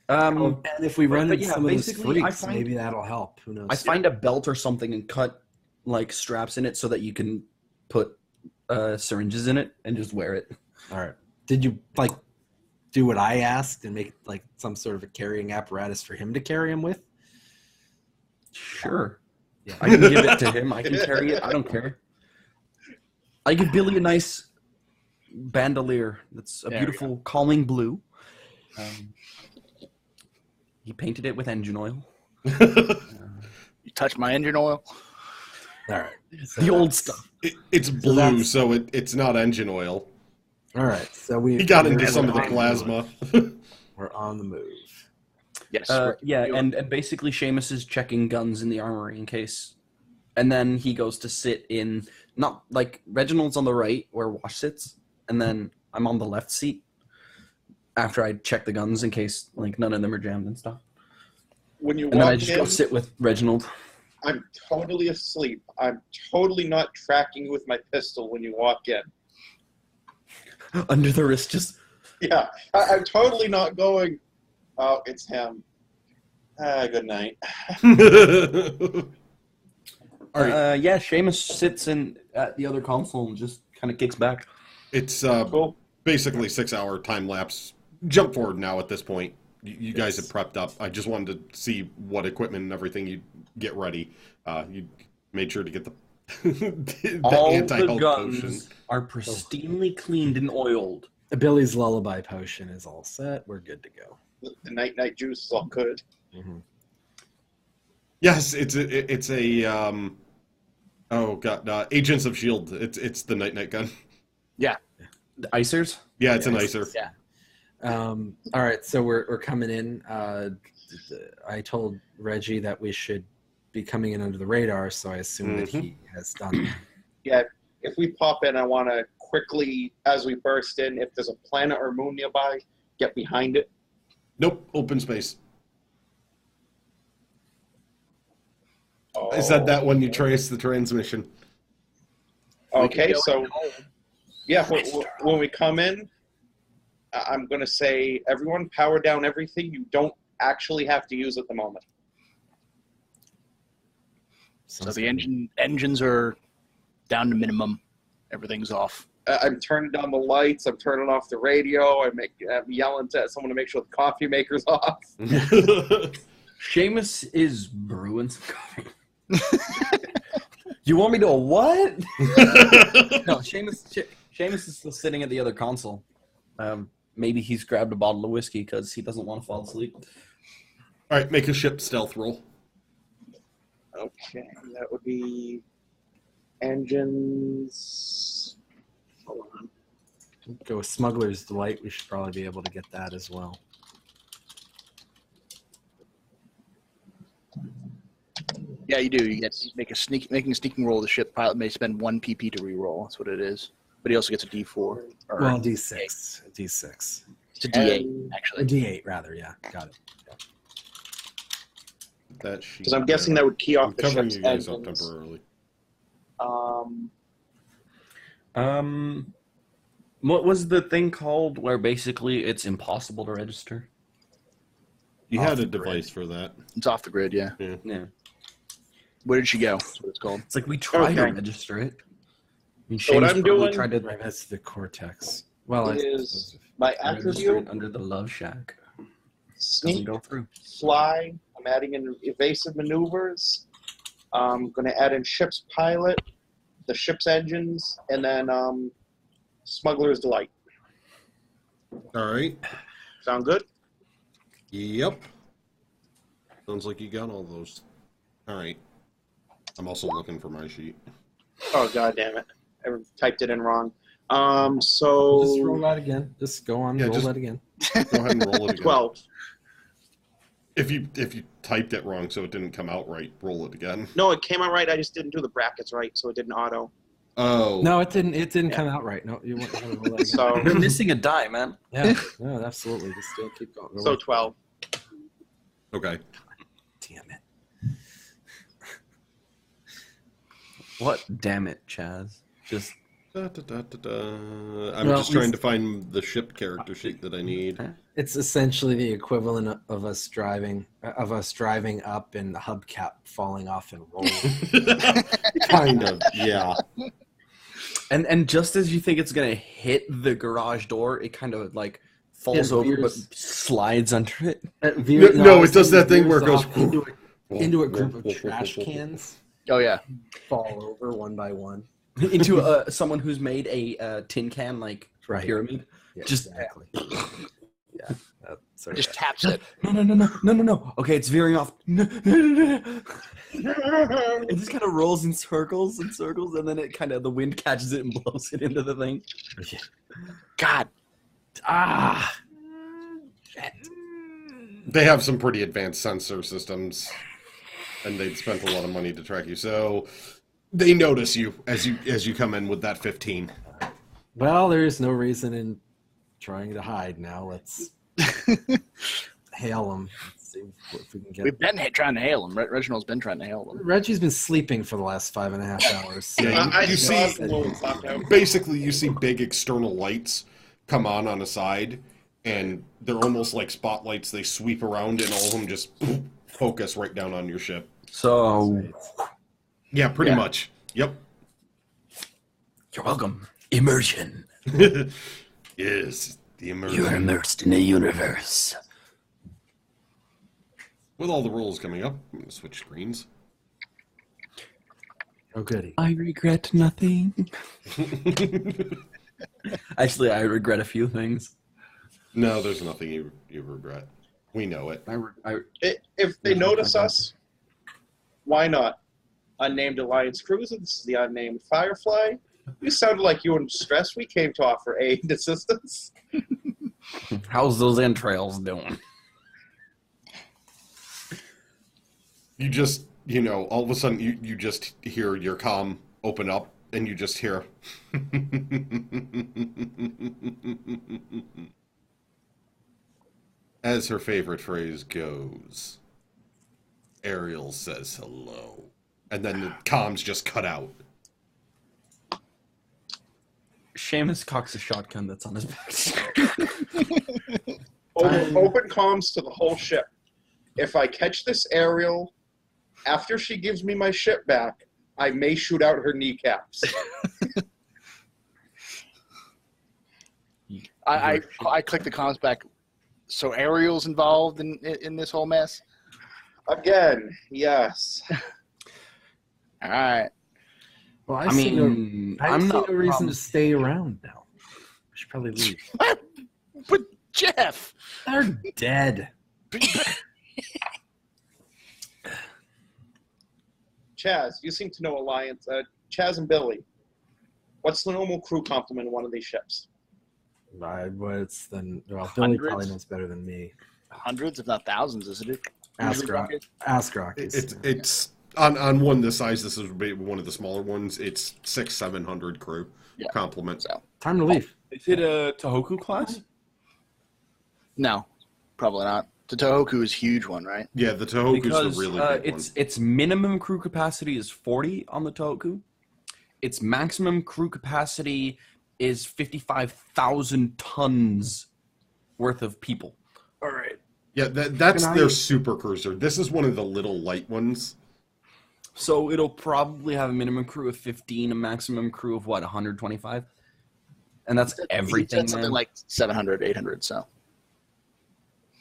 And if we run into some of those basically, freaks, maybe that'll help. Who knows? I find a belt or something and cut like straps in it so that you can put syringes in it and just wear it. All right. Did you like do what I asked and make like some sort of a carrying apparatus for him to carry him with? Sure. Yeah. I can give it to him. I can carry it. I don't care. I give Billy a nice bandolier that's a beautiful calming blue. He painted it with engine oil. You touch my engine oil? All right. So the old stuff. It's blue, so it's not engine oil. All right. So he got into some of the plasma. We're on the move. Yes. And basically Seamus is checking guns in the armory in case. And then he goes to sit in, not like Reginald's on the right where Wash sits, and then I'm on the left seat after I check the guns in case like none of them are jammed and stuff. When you and then I walk just in, go sit with Reginald. I'm totally asleep. I'm totally not tracking you with my pistol when you walk in. Under the wrist, just... Yeah, I'm totally not going, oh, it's him. Good night. All right. Yeah, Seamus sits in at the other console and just kind of kicks back. It's Cool. basically 6-hour time lapse. Jump forward now at this point. You guys have prepped up. I just wanted to see what equipment and everything you get ready. You made sure to get the All anti-health the guns potion. are pristinely cleaned and oiled. Billy's lullaby potion is all set. We're good to go. The night juice is all good. Mm-hmm. Yes, it's a oh god, Agents of Shield. It's the night gun. Yeah. The icers? Yeah, it's an icer. Yeah. All right, so we're coming in. I told Reggie that we should be coming in under the radar, so I assume that he has done that. Yeah, if we pop in, I want to quickly, as we burst in, if there's a planet or moon nearby, get behind it. Nope, open space. Oh. I said that when you trace the transmission. Okay, so yeah, when we come in, I'm going to say, everyone power down everything you don't actually have to use at the moment. So the engines are down to minimum. Everything's off. I'm turning down the lights. I'm turning off the radio. I'm yelling at someone to make sure the coffee maker's off. Seamus is brewing some coffee. You want me to what? No, Seamus is still sitting at the other console. Maybe he's grabbed a bottle of whiskey because he doesn't want to fall asleep. All right, make a ship stealth roll. Okay, that would be engines. Hold on. Go with Smuggler's Delight. We should probably be able to get that as well. Yeah, you do. You get to making a sneaking roll of the ship. Pilot may spend 1 PP to re-roll. That's what it is. But he also gets a D4. Or Well, D6. A D6. it's a D8, actually. A D8, rather, yeah. Got it. That sheet. Because I'm guessing that would key I'm off the covering ship's you guys up engines. temporarily. What was the thing called where basically it's impossible to register? You Off had a the grid. device for that. It's off the grid, yeah. Yeah. Where did she go? That's what it's called. It's like we tried to Okay. register it. I mean, So what Seamus I'm probably doing- tried to Right, that's the Cortex. Well, I Is suppose my register attribute it under the Love Shack. Doesn't sneak, go through. fly. I'm adding in evasive maneuvers. I'm going to add in ship's pilot, the ship's engines, and then Smuggler's Delight. All right. Sound good? Yep. Sounds like you got all those. All right. I'm also looking for my sheet. Oh, God damn it. I typed it in wrong. just roll So that again. Just go on, Yeah, roll just- that again. Go ahead and roll it again. 12. If you typed it wrong so it didn't come out right, roll it again. No, it came out right. I just didn't do the brackets right, so it didn't auto. Oh. No, it didn't. It didn't come out right. No, you want to roll that again. So, You're missing a die, man. Yeah, no, absolutely. Just still keep going. Roll so it. 12. Okay. Damn it. What? Damn it, Chaz. Just I'm just trying to find the ship character sheet that I need. It's essentially the equivalent of us driving up and the hubcap falling off and rolling. Kind of, yeah. And just as you think it's gonna hit the garage door, it kind of like falls over but slides under it. No, it does that thing where it goes into a group of trash cans. Oh yeah. Fall over one by one. Into someone who's made a tin can like pyramid. Yeah, just exactly. Yeah. Just taps it. No. Okay, it's veering off. It just kind of rolls in circles, and then it kind of the wind catches it and blows it into the thing. God. They have some pretty advanced sensor systems, and they'd spent a lot of money to track you, so they notice you as you come in with that 15. Well, there's no reason in trying to hide now. Let's hail them. Let's see if we can get. We've been trying to hail them. Reginald's been trying to hail them. Reggie's been sleeping for the last 5.5 hours. So You see, basically, you see big external lights come on the side, and they're almost like spotlights. They sweep around, and all of them just focus right down on your ship. So, yeah, pretty much. Yep. You're welcome. Immersion. Yes, the immersion. You're immersed in a universe. With all the rolls coming up, I'm going to switch screens. oh goody. I regret nothing. Actually, I regret a few things. No, there's nothing you regret. We know it. If they notice us, why not? Unnamed Alliance Cruiser, this is the unnamed Firefly. You sounded like you were in distress. We came to offer aid and assistance. How's those entrails doing? You just, all of a sudden you just hear your comm open up, and you just hear... As her favorite phrase goes, Ariel says hello. And then the comms just cut out. Seamus cocks a shotgun that's on his back. Open comms to the whole ship. If I catch this Ariel, after she gives me my ship back, I may shoot out her kneecaps. I click the comms back. So Ariel's involved in this whole mess? Again, yes. All right. Well, I see no reason to stay around now. We should probably leave. But Jeff! They're dead. Chaz, you seem to know Alliance. Chaz and Billy, what's the normal crew complement of one of these ships? Billy Hundreds? probably knows better than me. Hundreds, if not thousands, isn't it? Ask Grakees. It's on one this size. This is one of the smaller ones. It's 600-700 crew complement. So. Time to leave. Is it a Tohoku class? No, probably not. The Tohoku is a huge one, right? Yeah, the Tohoku's a really big one. Its minimum crew capacity is 40 on the Tohoku. Its maximum crew capacity is 55,000 tons worth of people. All right. Yeah, that's their super cruiser. This is one of the little light ones. So it'll probably have a minimum crew of 15, a maximum crew of 125? And that's everything. It's something like 700, 800, so.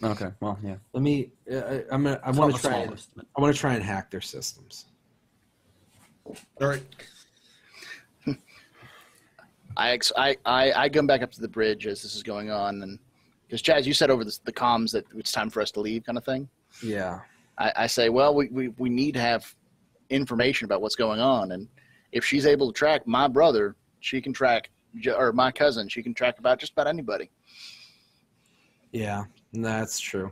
Okay, well, yeah. Let me. I want to try and hack their systems. All right. I come back up to the bridge as this is going on, and because Chaz, you said over the comms that it's time for us to leave, kind of thing. Yeah. I say, well, we need to have information about what's going on, and if she's able to track my brother, she can track, or my cousin, she can track about just about anybody. Yeah, that's true.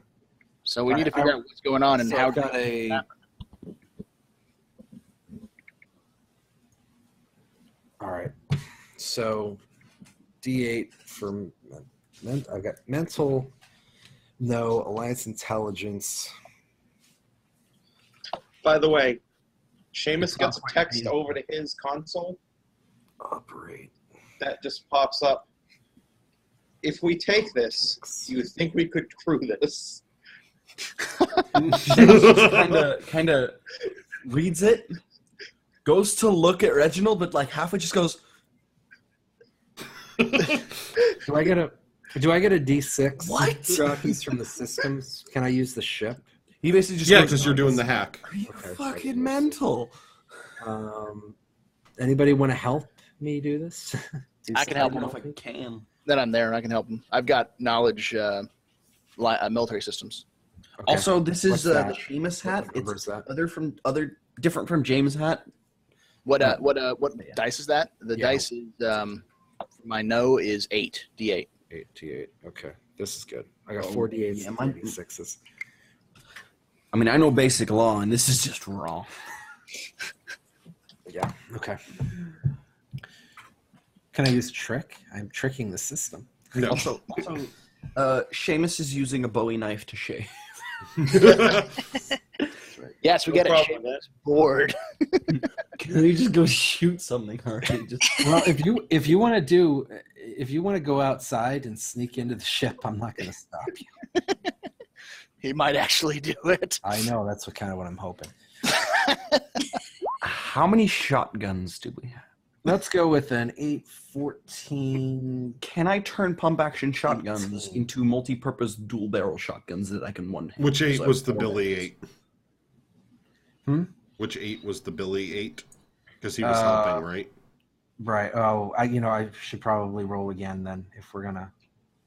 So we need to figure out what's going on and so how. I've got All right. So, D8 for I've got mental, no, alliance intelligence. By the way, Seamus gets a text over to his console. Operate. that just pops up. If we take this, do you think we could crew this? kind of reads it, goes to look at Reginald, but like halfway just goes. Do I get a D6? What? Grakees from the systems? Can I use the ship? He basically just Yeah, goes, because you're doing the hack. Are you Okay, fucking mental? Anybody want to help me do this? I can help I don't know him. if I can. Then I'm there and I can help him. I've got knowledge, military systems. Okay. Also, this What's is the that? Seamus hat. What number is It's that? different from James' hat. What Yeah. dice is that? The Yeah. dice is my no is 8 d8. 8 Okay, this is good. I got Oh, 4 D8s yeah, and mine- 3 D6s. I mean, I know basic law, and this is just raw. Yeah. Okay. Can I use trick? I'm tricking the system. No. Also, Seamus is using a Bowie knife to shave. Yes, we No get it. problem, man. Shameless board. Can you just go shoot something already? Just Well, if you want to go outside and sneak into the ship, I'm not going to stop you. He might actually do it. I know that's what I'm hoping. how many shotguns do we have? Let's go with an 8-14. Can I turn pump action shotguns into multi-purpose dual barrel shotguns that I can one hand? Which 8 So was the 4 Billy barrels. 8? Which 8 was the Billy 8? Because he was helping, right? Right. Oh, I should probably roll again then if we're gonna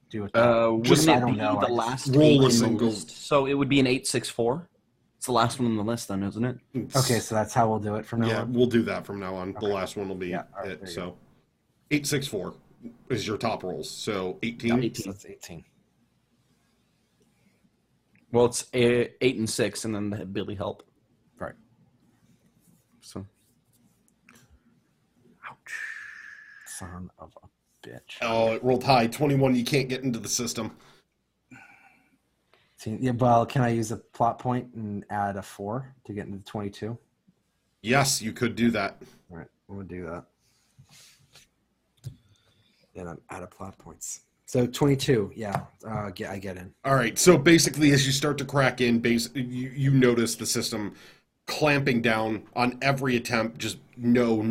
do it. Wouldn't I it don't be know, the I just last roll 8 a in the single- list? So it would be an 864. It's the last one on the list, then, isn't it? Okay, so that's how we'll do it from now Yeah, on. we'll do that from now on. The Okay. last one will be Yeah, all right, it. there you So 864 is your top rolls. So 18. Yeah, so that's 18. Well, it's 8 and 6, and then the Billy help. Right. So Son of a bitch. Oh, it rolled high. 21. You can't get into the system. Yeah, well, can I use a plot point and add a 4 to get into the 22? Yes, you could do that. All right, we'll do that. Then I'm out of plot points. So 22, yeah, I get in. All right. So basically, as you start to crack in, you notice the system clamping down on every attempt. Just no.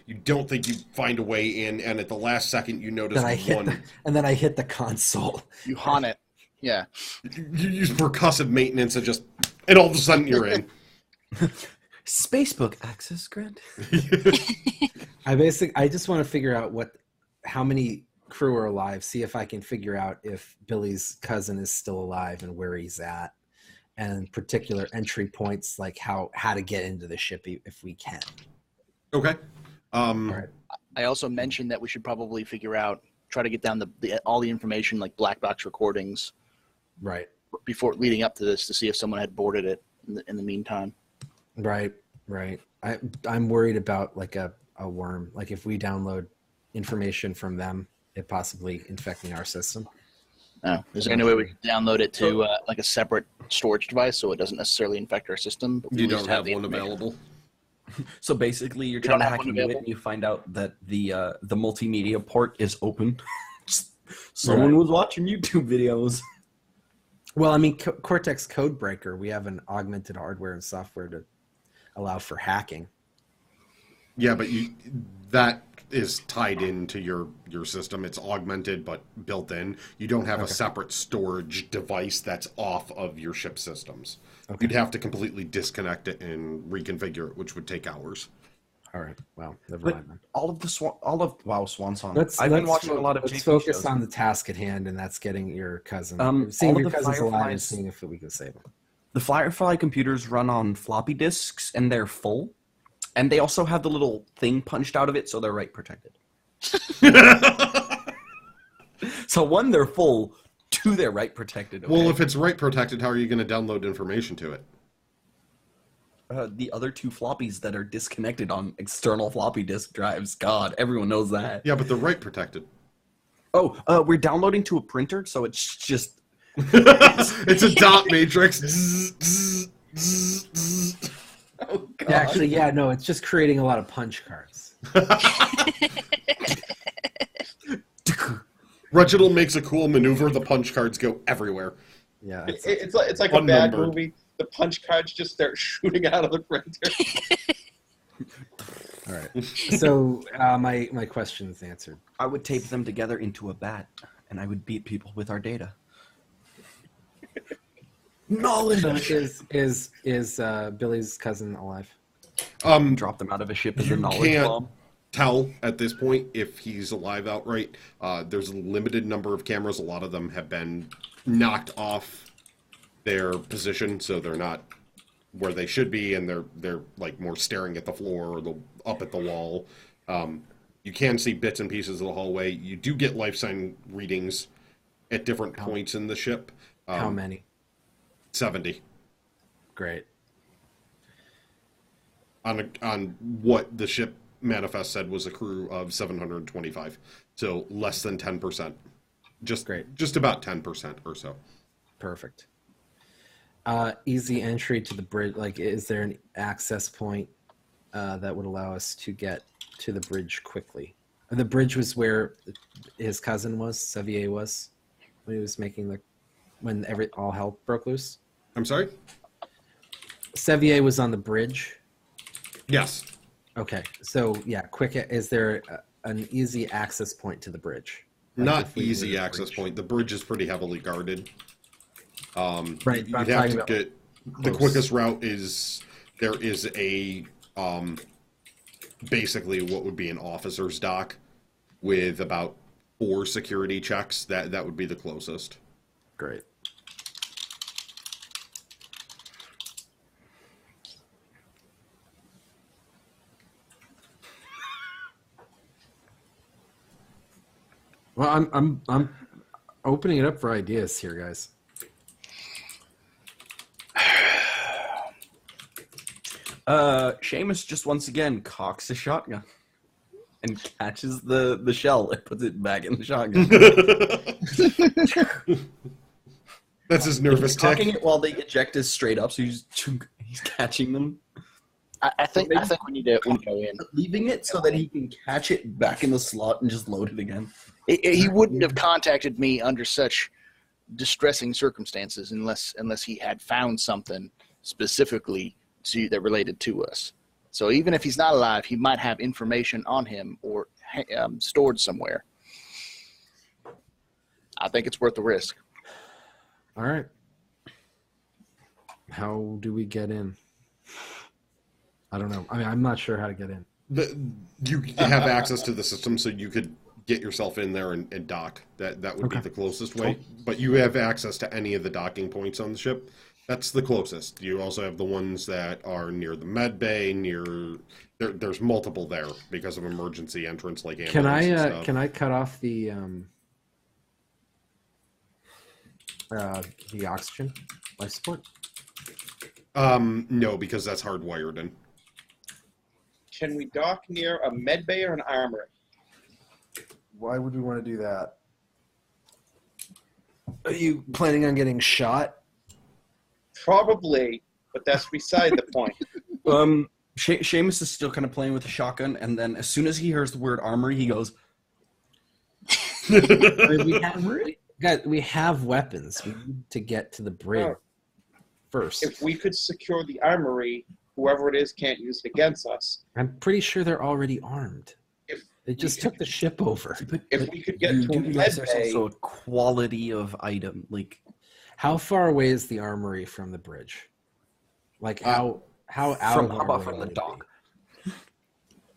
You don't think you find a way in, and at the last second, you notice And then I hit the console. You haunt it. Yeah. You use percussive maintenance and all of a sudden you're in. Spacebook access grant. I just want to figure out how many crew are alive. See if I can figure out if Billy's cousin is still alive and where he's at, and particular entry points like how to get into the ship if we can. Okay. All right. I also mentioned that we should probably try to get down all the information like black box recordings Right. before leading up to this to see if someone had boarded it in the meantime. Right. I'm worried about like a worm. Like if we download information from them, it possibly infecting our system. Oh, is there any way we can download it to like a separate storage device so it doesn't necessarily infect our system? But we You at least don't have the one information? available. So basically, you're We trying don't to have hack one into it, available? and you find out that the multimedia port is open. Someone was watching YouTube videos. Well, I mean, Cortex Codebreaker, we have an augmented hardware and software to allow for hacking. Yeah, but that is tied into your system. It's augmented but built in. You don't have a separate storage device that's off of your ship systems. Okay. You'd have to completely disconnect it and reconfigure it, which would take hours. All right. Well, never But mind then. Swan Song. Let's I've been watching a lot of let's JP focus shows. on the task at hand, and that's getting your cousin. all Seeing of your the cousin's alive and Fireflies- seeing if we can save him. The Firefly computers run on floppy disks, and they're full. And they also have the little thing punched out of it, so they're write protected. So one, they're full. Two, they're write protected. Okay? Well, if it's write protected, how are you going to download information to it? The other 2 floppies that are disconnected on external floppy disk drives. God, everyone knows that. Yeah, but they're write protected. Oh, we're downloading to a printer, so it's just... It's a dot matrix. Oh, God. Actually, yeah, no, it's just creating a lot of punch cards. Reginald makes a cool maneuver. The punch cards go everywhere. Yeah, It's like a bad Unnumbered. movie. The punch cards just start shooting out of the printer. all right. So my question's answered. I would tape them together into a bat, and I would beat people with our data. Knowledge. So is Billy's cousin alive? Drop them out of a ship as a knowledge can't bomb. tell at this point if he's alive outright. There's a limited number of cameras. A lot of them have been knocked off their position, so they're not where they should be, and they're like more staring at the floor or up at the wall. You can see bits and pieces of the hallway. You do get life sign readings at different points in the ship. How many? 70 Great. on what the ship manifest said was a crew of 725, so less than 10%. Just about 10% or so. Perfect. Easy entry to the bridge. Like, is there an access point that would allow us to get to the bridge quickly? The bridge was where his cousin was, Sevier was, when he was making when all hell broke loose. I'm sorry? Sevier was on the bridge. Yes. Okay, so yeah, is there an easy access point to the bridge? Like Not if we were easy to access bridge? point. The bridge is pretty heavily guarded. Right, You'd but I'm have talking to about, get the close. quickest route is there is a basically what would be an officer's dock with about 4 security checks. That would be the closest. Great. Well, I'm opening it up for ideas here, guys. Seamus just once again cocks a shotgun and catches the shell and puts it back in the shotgun. That's his nervous He's cocking tick. it while they eject is straight up, so he's catching them, I think we need to go in. leaving it so that he can catch it back in the slot and just load it again. He wouldn't have contacted me under such distressing circumstances unless he had found something specifically that related to us. So even if he's not alive, he might have information on him or stored somewhere. I think it's worth the risk. All right. How do we get in? I don't know. I mean, I'm not sure how to get in. You have access to the system, so you could get yourself in there and dock. That would be Okay. the closest way. But you have access to any of the docking points on the ship. That's the closest. You also have the ones that are near the med bay. There's multiple there because of emergency entrance like ambulance and stuff. Can I cut off the oxygen life support? No, because that's hardwired in. Can we dock near a med bay or an armory? Why would we want to do that? Are you planning on getting shot? Probably, but that's beside the point. Seamus is still kind of playing with the shotgun, and then as soon as he hears the word armory, he goes, we have weapons. We need to get to the bridge first. If we could secure the armory, whoever it is can't use it against us. I'm pretty sure they're already armed. They just took the ship over. If we could get you to a do realize med there's bay, also a quality of item, like How far away is the armory from the bridge? Like how out from, of how about our from the way dock?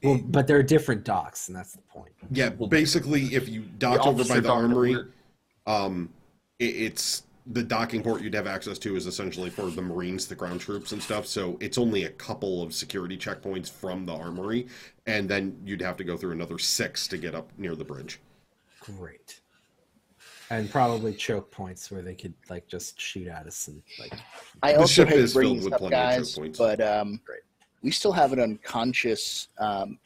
Well, but there are different docks, and that's the point. Yeah, basically, if you docked over by officer the docked armory, over. it's the docking port you'd have access to is essentially for the Marines, the ground troops and stuff. So it's only a couple of security checkpoints from the armory, and then you'd have to go through another 6 to get up near the bridge. Great. And probably choke points where they could like just shoot at us and like. I The also ship hate is filled bringing with stuff, plenty of choke guys, points. but we still have an unconscious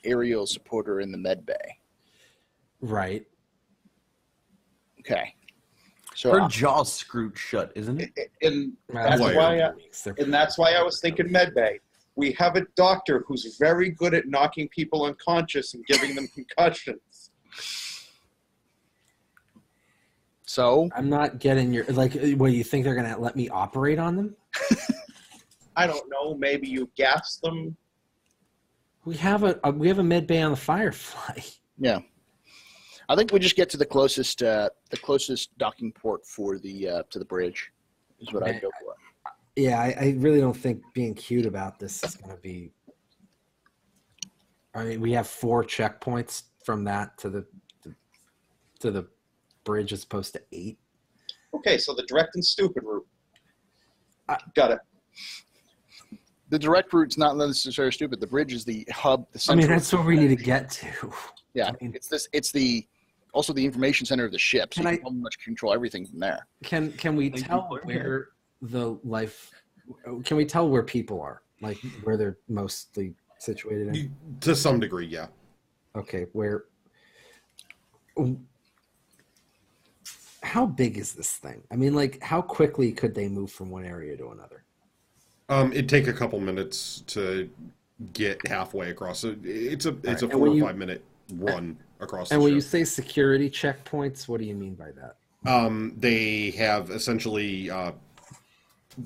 aerial supporter in the med bay. Right. Okay. So Her jaw's screwed shut, isn't it? and that's Wire. why I was thinking med bay. We have a doctor who's very good at knocking people unconscious and giving them concussions. So I'm not getting your what you think they're gonna let me operate on them? I don't know. Maybe you gas them. We have a med bay on the Firefly. yeah, I think we just get to the closest docking port for the to the bridge is what I'd go for. Yeah, I really don't think being cute about this is gonna be. I mean, we have 4 checkpoints from that to the bridge as opposed to 8. Okay, so the direct and stupid route. Got it. The direct route's not necessarily stupid. The bridge is the hub. The I mean, central that's where we need to get to. Yeah, I mean, it's the also the information center of the ship. So Can you can pretty much control everything from there. Can we tell where the life? Can we tell where people are? Like where they're mostly situated in? To some degree, yeah. Okay, where? How big is this thing? I mean, like, how quickly could they move from one area to another? It'd take a couple minutes to get halfway across. So it's a 4 or 5 minute run across. And the when ship. you say security checkpoints, what do you mean by that? They have essentially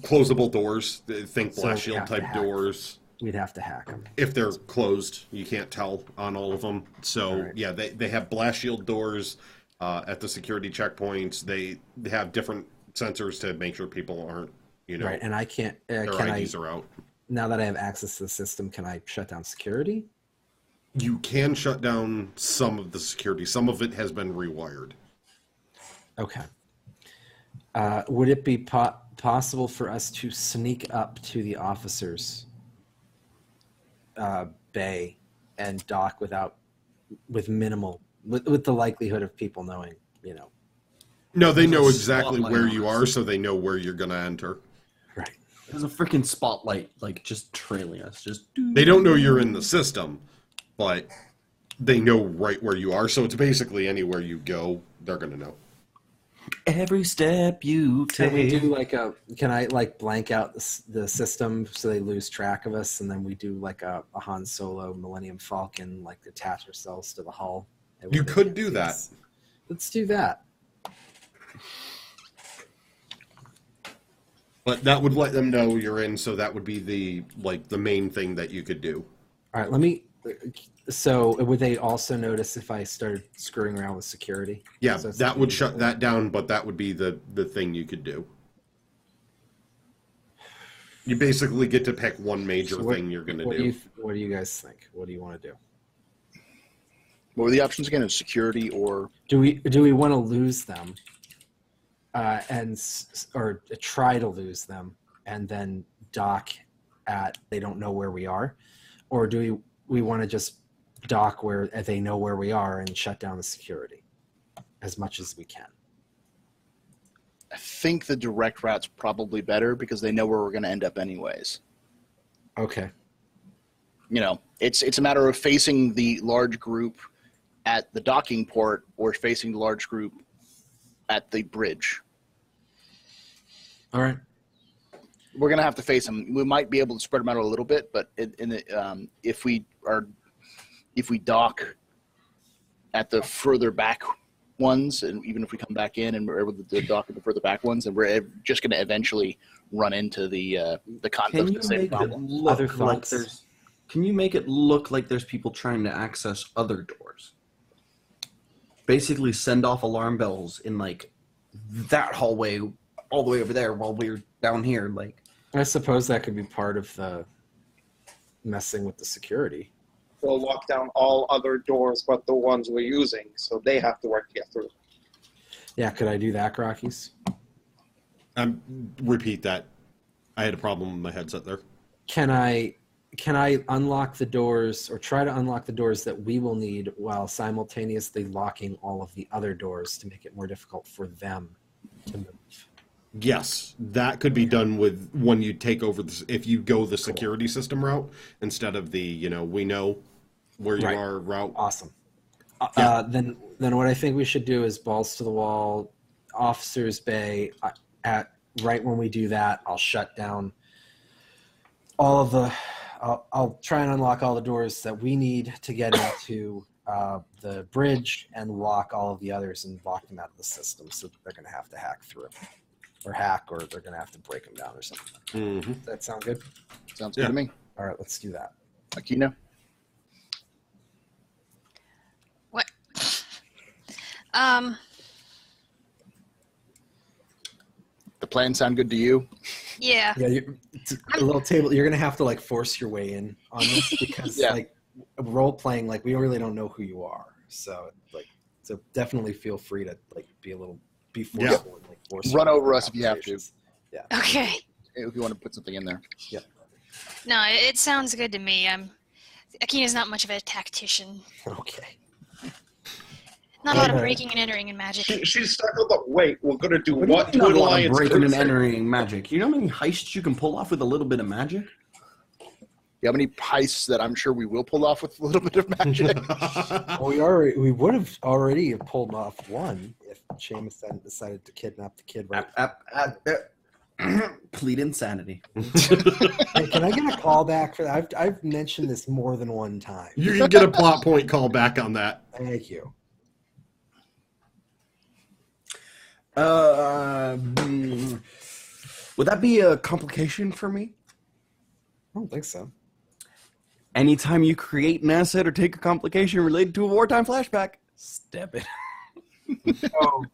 closable doors. Think So blast we shield have to type hack. doors. We'd have to hack them. If they're closed, you can't tell on all of them. So Right. yeah, they have blast shield doors at the security checkpoints. They have different sensors to make sure people aren't, Right, and I can't. their Can IDs I? are out. Now that I have access to the system, can I shut down security? You can shut down some of the security. Some of it has been rewired. Okay. Would it be possible for us to sneak up to the officers' bay and dock with the likelihood of people knowing, No, they know There's a exactly spotlight where on you us. are, so they know where you're going to enter. Right? There's a freaking spotlight, like, just trailing us. They don't know you're in the system, but they know right where you are. So it's basically anywhere you go, they're going to know. Every step you Can we take. do can I blank out the system so they lose track of us, and then we do like a Han Solo Millennium Falcon, like attach ourselves to the hull? You could do that. Let's do that. But that would let them know you're in, so that would be the main thing that you could do. All right, so would they also notice if I started screwing around with security? Yeah, So it's that would shut illegal. that down, but that would be the thing you could do. You basically get to pick one major So thing you're going to what do. What do you guys think? What do you want to do? What were the options again? Security or Do we want to lose them, or try to lose them, and then dock at they don't know where we are, or do we want to just dock where they know where we are and shut down the security as much as we can? I think the direct route's probably better because they know where we're going to end up anyways. Okay. It's a matter of facing the large group at the docking port or facing the large group at the bridge. All right. We're going to have to face them. We might be able to spread them out a little bit, but if we dock at the further back ones, and even if we come back in and we're able to dock at the further back ones, then we're just going to eventually run into the concept Can of you the same make it problem. Other look like thoughts? there's? Can you make it look like there's people trying to access other doors? Basically, send off alarm bells in like that hallway, all the way over there, while we're down here. Like, I suppose that could be part of the messing with the security. We'll lock down all other doors but the ones we're using, so they have to work to get through. Yeah, could I do that, Grakees? Repeat that. I had a problem with my headset there. Can I unlock the doors or try to unlock the doors that we will need while simultaneously locking all of the other doors to make it more difficult for them to move? Yes, that could be done with when you take over if you go the security system route instead of the we know where you Right. are route. Awesome. Yeah. Then what I think we should do is balls to the wall, officers bay. Right when we do that, I'll shut down all of the. I'll try and unlock all the doors that we need to get into the bridge and lock all of the others and lock them out of the system. So they're going to have to hack through, or they're going to have to break them down or something. Mm-hmm. Does that sound good? Sounds good to me. All right, let's do that. Akina? What? The plan sound good to you? Yeah. Yeah, it's a little table. You're going to have to like force your way in on this because like role playing, like we really don't know who you are. So definitely feel free to like be forceful and like force Run over us if you have to. Yeah. Okay. If you want to put something in there. Yeah. No, it sounds good to me. Akina's not much of a tactician. Okay. Not a lot of breaking and entering in magic. She's stuck on the wait. We're gonna do What what do you to mean an not a lot of alliance? breaking and cruiser? entering magic? You know how many heists you can pull off with a little bit of magic? You have any heists that I'm sure we will pull off with a little bit of magic? Well, we would have already pulled off one if Seamus hadn't decided to kidnap the kid. Right. Plead insanity. Hey, can I get a call back for that? I've mentioned this more than one time. You can get a plot point call back on that. Thank you. Would that be a complication for me? I don't think so. Anytime you create an asset or take a complication related to a wartime flashback, step it. Oh.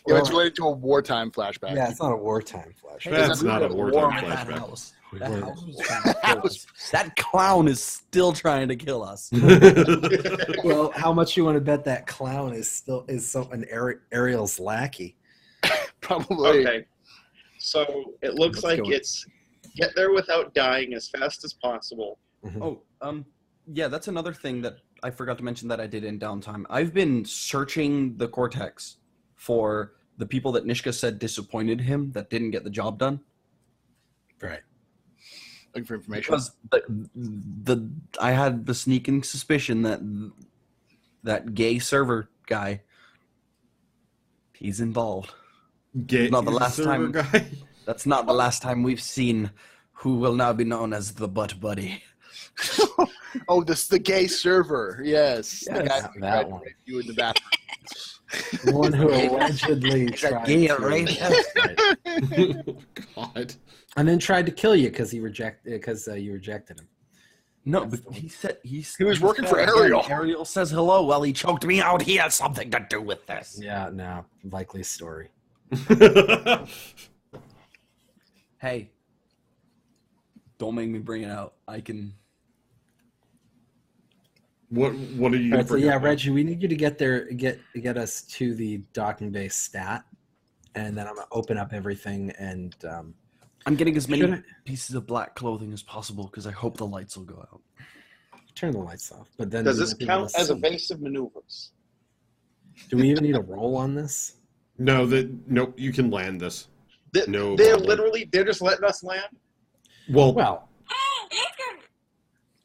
Yeah, it's related to a wartime flashback. Yeah, it's not a wartime flashback. That's not a wartime flashback. That clown is still trying to kill us. Well, how much you want to bet that clown is Ariel's lackey? Probably. Okay. So it looks Let's like go. it's get there without dying as fast as possible. Oh, yeah, that's another thing that I forgot to mention that I did in downtime. I've been searching the Cortex for the people that Nishka said disappointed him that didn't get the job done. Right. Looking for information. Because I had the sneaking suspicion that that gay server guy, he's involved. Get Not the your last server time- guy. That's not the last time we've seen who will now be known as the Butt Buddy. Oh, the gay server. Yes. The Yes, guy that who tried to one. rape you in the bathroom. The one who allegedly Is that tried gay to, or rape? God. and then tried to kill you because you rejected him. No, but he said He was working for said, Ariel. Ariel says hello. Well, he choked me out. He has something to do with this. Yeah, no, likely story. Hey, don't make me bring it out. I can. What are you? All right, so bringing yeah, up? Reggie, we need you to get us to the docking base stat, and then I'm gonna open up everything and I'm getting as many Should I- pieces of black clothing as possible because I hope the lights will go out. turn the lights off. But then Does we this won't be count able to as see. evasive maneuvers? Do we even need a roll on this? No, nope. You can land this. No They're problem. they're just letting us land. Well,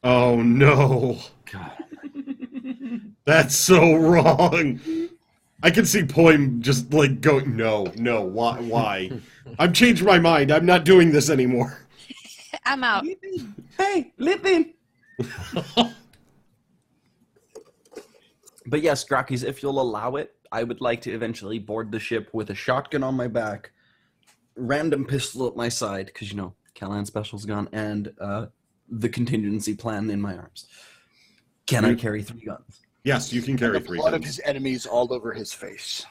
Oh no, God. that's so wrong. I can see Poim just like going, no, why? I've changed my mind. I'm not doing this anymore. I'm out. Hey, Lippin! But yes, Grakees, if you'll allow it, I would like to eventually board the ship with a shotgun on my back, random pistol at my side, because, Callan Special's gone, and the contingency plan in my arms. Can I carry 3 guns? Yes, you can And carry the 3 blood of guns. his enemies all over his face.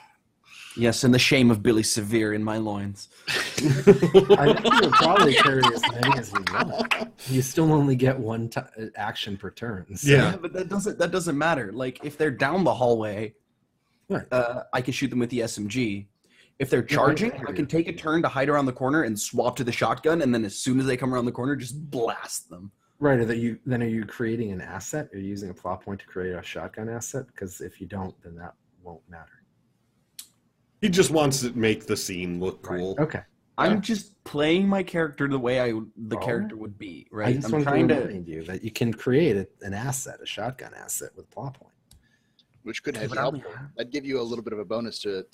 Yes, and the shame of Billy Severe in my loins. I think you would probably carry as many as you want. You still only get one action per turn. So. Yeah. But that doesn't matter. Like, if they're down the hallway, Right. I can shoot them with the SMG. If they're charging, I can take a turn to hide around the corner and swap to the shotgun, and then as soon as they come around the corner, just blast them. Right. Are you creating an asset? Are you using a plot point to create a shotgun asset? Because if you don't, then that won't matter. He just wants to make the scene look cool. Okay. I'm just playing my character the way the Oh. character would be, I right? just I'm wanted trying to to. remind you that you can create an asset, a shotgun asset with plot point. Which could have But I only helpful. have- That'd give you a little bit of a bonus to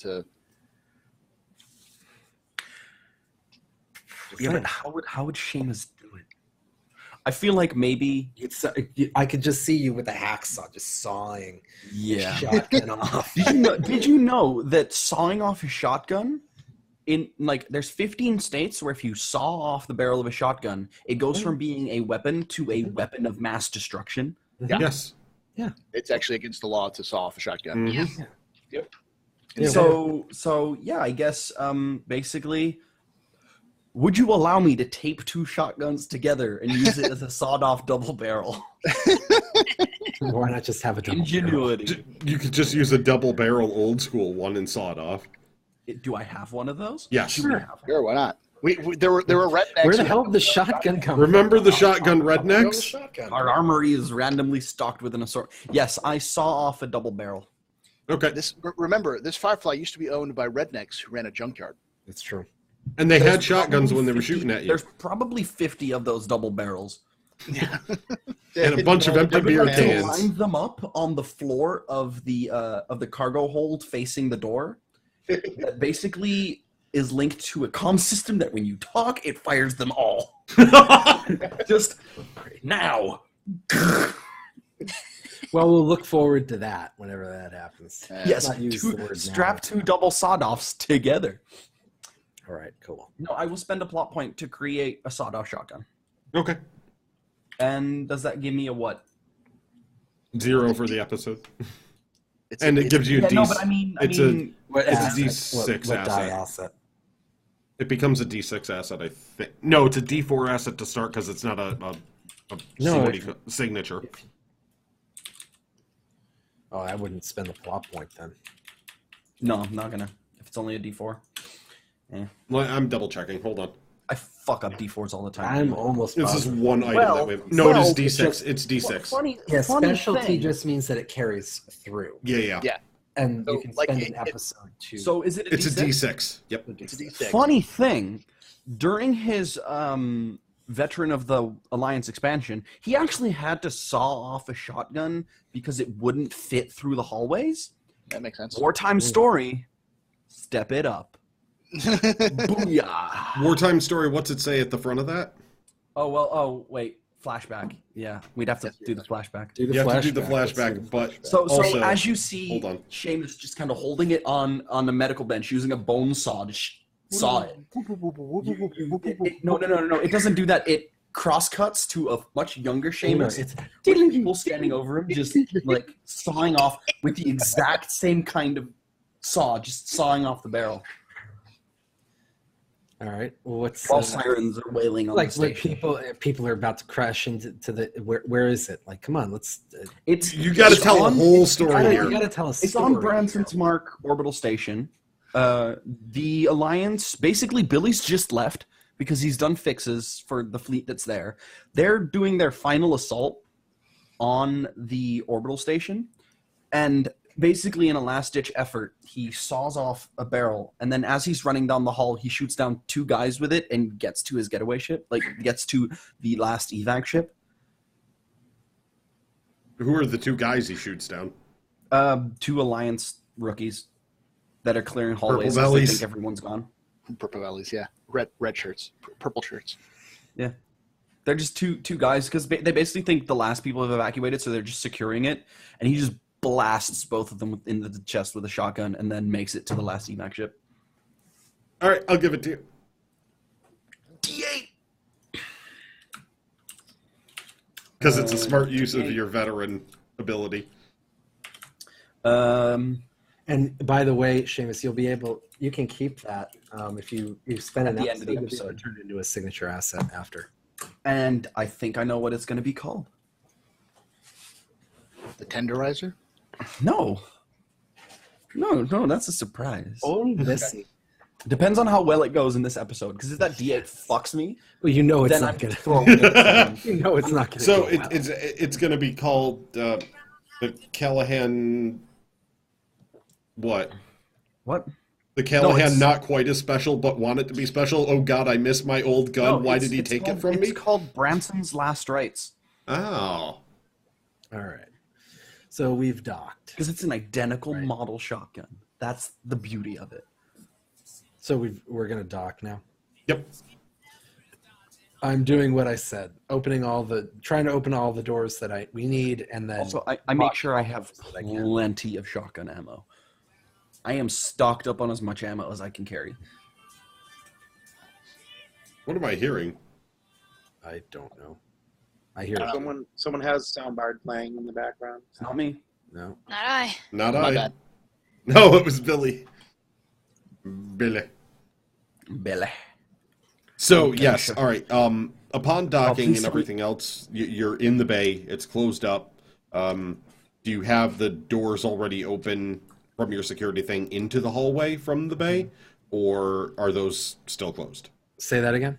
Yeah, but how would Seamus do it? I feel like maybe I could just see you with a hacksaw just sawing shotgun off. Did you know that sawing off a shotgun in like there's 15 states where if you saw off the barrel of a shotgun, it goes from being a weapon to a weapon of mass destruction. Yeah. Yes. Yeah. It's actually against the law to saw off a shotgun. Mhm. Yep. Yeah. So yeah, I guess basically, would you allow me to tape 2 shotguns together and use it as a sawed-off double barrel? Why not just have a double Ingenuity. You could just use a double barrel old school one and saw it off. Do I have one of those? Yes. Sure. Sure, why not? There were rednecks. Where the hell did the shotgun come Remember the from? shotgun Where the rednecks? shotgun Our armory is randomly stocked with an assortment. Yes, I saw off a double barrel. Okay. Remember, this Firefly used to be owned by rednecks who ran a junkyard. It's true. And they There's had shotguns probably when they were 50 shooting at you. There's probably 50 of those double barrels. Yeah. And a bunch of empty beer To cans. line them up on the floor of the cargo hold facing the door. That basically is linked to a comm system that when you talk, it fires them all. Just now. Well, we'll look forward to that whenever that happens. Yes, Not use the word strap now. 2 double sawed-offs together. All right, cool. No, I will spend a plot point to create a sawed-off shotgun. Okay. And does that give me a what? 0 for the episode. It's And it gives you a Yeah, D. no, but I mean, it's What It's a asset? D6 what die asset. asset? It becomes a D6 asset, I think. No, it's a D4 asset to start because it's not a No, signature. Oh, I wouldn't spend the plot point then. No, I'm not gonna. If it's only a D4. Well, I'm double checking. Hold on. I fuck up D4s all the time. I'm almost This is positive. one item Well, that we have. No, well, it is it's D6. just- It's D6. Funny, Yeah, funny specialty thing. just means that it carries through. Yeah. Yeah. And So, you can like, spend it- an episode to... So is it a It's a D6. Yep. It's a D6. Funny thing, during his Veteran of the Alliance expansion, he actually had to saw off a shotgun because it wouldn't fit through the hallways. That makes sense. Wartime story, step it up. Booyah. Wartime story. What's it say at the front of that? Oh, wait. Flashback. Yeah, we'd have to do the flashback. do the You have flashback. to do the Let's do flashback, the but flashback. So Also- as you see, hold on. Seamus just kind of holding it on the medical bench using a bone saw to saw it. No. It doesn't do that. It cross cuts to a much younger Seamus. It's With people standing over him, just like sawing off with the exact same kind of saw, just sawing off the barrel all right. Well, what's while sirens are wailing on like the when station. people are about to crash into the where is it? Like, come on, let's. It's You got to it's tell a on- whole story You here. gotta tell us. It's on Branson's Mark orbital station. The Alliance, basically, Billy's just left because he's done fixes for the fleet that's there. They're doing their final assault on the orbital station, and basically, in a last-ditch effort, he saws off a barrel, and then as he's running down the hall, he shoots down 2 guys with it and gets to his getaway ship, like gets to the last evac ship. Who are the 2 guys he shoots down? 2 Alliance rookies that are clearing hallways as they bellies. think everyone's gone. Purple valleys, yeah. Red shirts. Purple shirts. Yeah. They're just two guys because they basically think the last people have evacuated, so they're just securing it. And he just blasts both of them into the chest with a shotgun and then makes it to the last evac ship. All right, I'll give it to you. D8! Because it's a smart use of your veteran ability. And by the way, Seamus, you can keep that if you spend an At the end of the episode, episode. turn it into a signature asset after. And I think I know what it's going to be called. The tenderizer? No, that's a surprise. Only this. Depends on how well it goes in this episode, because if that D8 fucks me, Well, you know it's then not I'm gonna. throwing it. You know it's not gonna. So go well. it's going to be called the Callahan. What? What? The Callahan, it's- not quite as special, but want it to be special. Oh God, I miss my old gun. No, Why it's- did he it's take called- it from me? It's called Branson's Last Rites, Oh, All right. So we've docked. because it's an identical Right. model shotgun. That's the beauty of it. So we're gonna dock now. yep. I'm doing what I said, trying to open all the doors that we need, and then Also, I make sure I have plenty of shotgun ammo. I am stocked up on as much ammo as I can carry. What am I hearing? I don't know. I hear Someone has soundboard playing in the background. It's not me. no. Not I. Not My I. bad. No, it was Billy. Billy. Billy. So Okay, yes, sure. all right. Upon docking please and tell me- everything else, you're in the bay. It's closed up. Do you have the doors already open from your security thing into the hallway from the bay, or are those still closed? Say that again.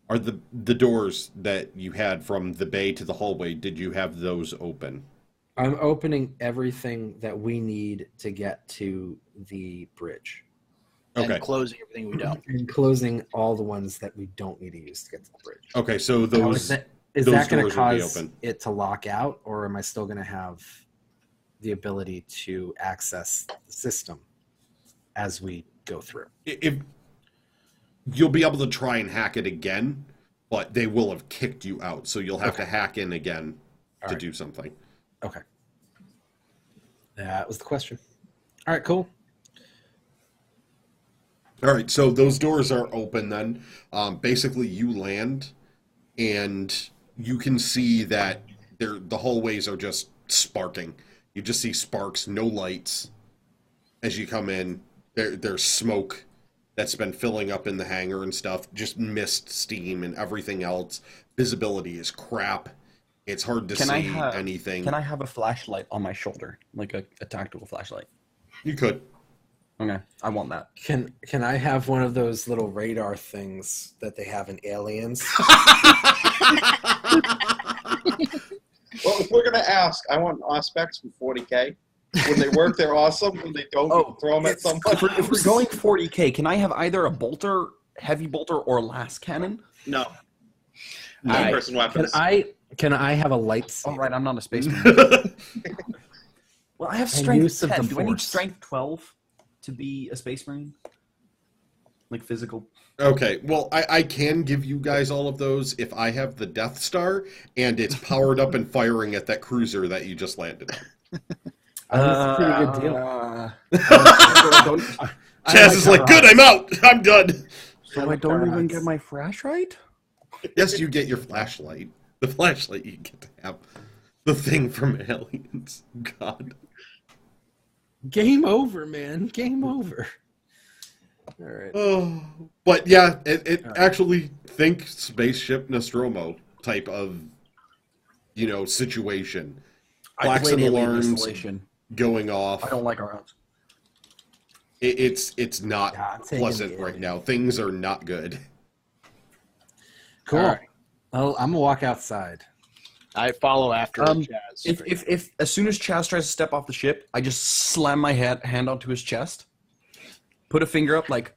Are the doors that you had from the bay to the hallway? Did you have those open? I'm opening everything that we need to get to the bridge, Okay. And closing everything we don't. and closing all the ones that we don't need to use to get to the bridge. Okay. So Now, those. is those that going to doors will be cause open. it to lock out, or am I still going to have the ability to access the system as we go through? If you'll be able to try and hack it again, but they will have kicked you out, so you'll have to hack in again All to right. do something. Okay. That was the question. All right, cool. All right, so those doors are open then. Basically, you land, and you can see that the hallways are just sparking. You just see sparks, no lights. As you come in, there's smoke that's been filling up in the hangar and stuff. Just mist, steam, and everything else. Visibility is crap. It's hard to see anything. Can I have a flashlight on my shoulder, like a tactical flashlight? You could. Okay, I want that. Can I have one of those little radar things that they have in Aliens? Well, if we're gonna ask, I want aspects from 40K. When they work, they're awesome. When they don't, throw them at someone. If we're going 40K, can I have either a bolter, heavy bolter, or las cannon? No. All right. Person weapons. Can I have a lightsaber? All right, I'm not a spaceman. Well, I have And strength use of 10. the Do I need Force. strength 12 to be a space marine? Like physical? Okay, well, I can give you guys all of those if I have the Death Star and it's powered up and firing at that cruiser that you just landed on. That's a pretty good deal. Chaz is like, good, I'm out. I'm done. So I don't even get my flashlight? Yes, you get your flashlight. The flashlight you get to have. The thing from Aliens. God. Game over, man. Game over. All right. Oh, but yeah, it All right. actually think spaceship Nostromo type of, situation. I Klaxon played Alien alarms Isolation. going off. I don't like our odds. It's not Yeah, I'm taking pleasant the right Alien. now. Things are not good. Cool. All right. Well, I'm gonna walk outside. I follow after Jazz. If as soon as Chaz tries to step off the ship, I just slam my hand onto his chest, put a finger up like,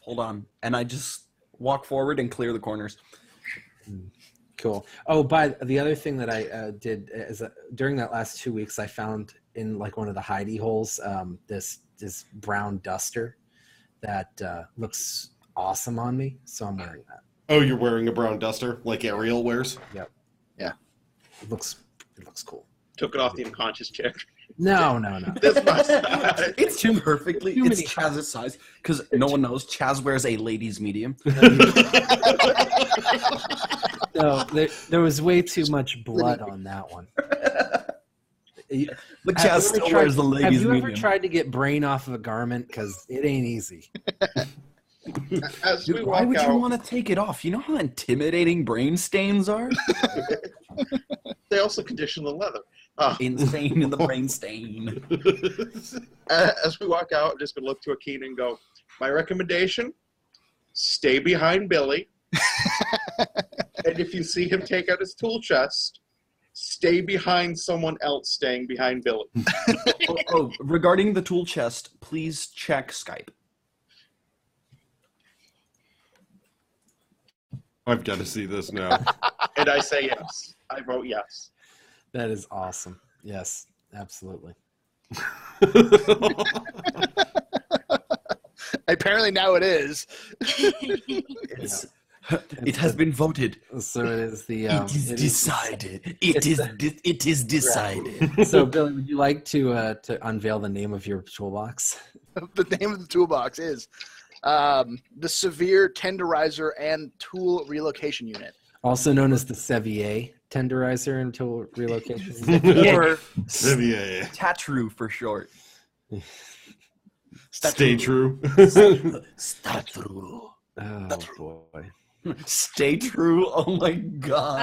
hold on, and I just walk forward and clear the corners. Cool. Oh, but the other thing that I did is during that last 2 weeks, I found in like one of the hidey holes this brown duster that looks awesome on me, so I'm wearing that. Oh, you're wearing a brown duster like Ariel wears? It looks cool. Took it off the unconscious chair. No. This much. It's too perfectly. too It's many Chaz's size because no one knows. Chaz wears a ladies' medium. No, there was way too much blood on that one. But Have Chaz you ever still tried- wears the Have ladies' you medium. ever tried to get brain off of a garment? Because it ain't easy. As we Dude, why walk would you out, want to take it off? You know how intimidating brain stains are? they also condition the leather. Insane in the brain stain. As we walk out, I'm just going to look to Akeen and go, my recommendation, stay behind Billy. And if you see him take out his tool chest, stay behind someone else staying behind Billy. Regarding the tool chest, please check Skype. I've got to see this now. And I say yes. I vote yes. That is awesome. Yes, absolutely. Apparently now it is. It's It has been voted. So it is the. It is decided. It is decided. So Billy, would you like to unveil the name of your toolbox? The name of the toolbox is the Severe Tenderizer and Tool Relocation Unit. Also known as the Sevier Tenderizer and Tool Relocation. Or Yeah. Tatru for short. Stay true. Statru. Oh boy. Stay true. Oh my god.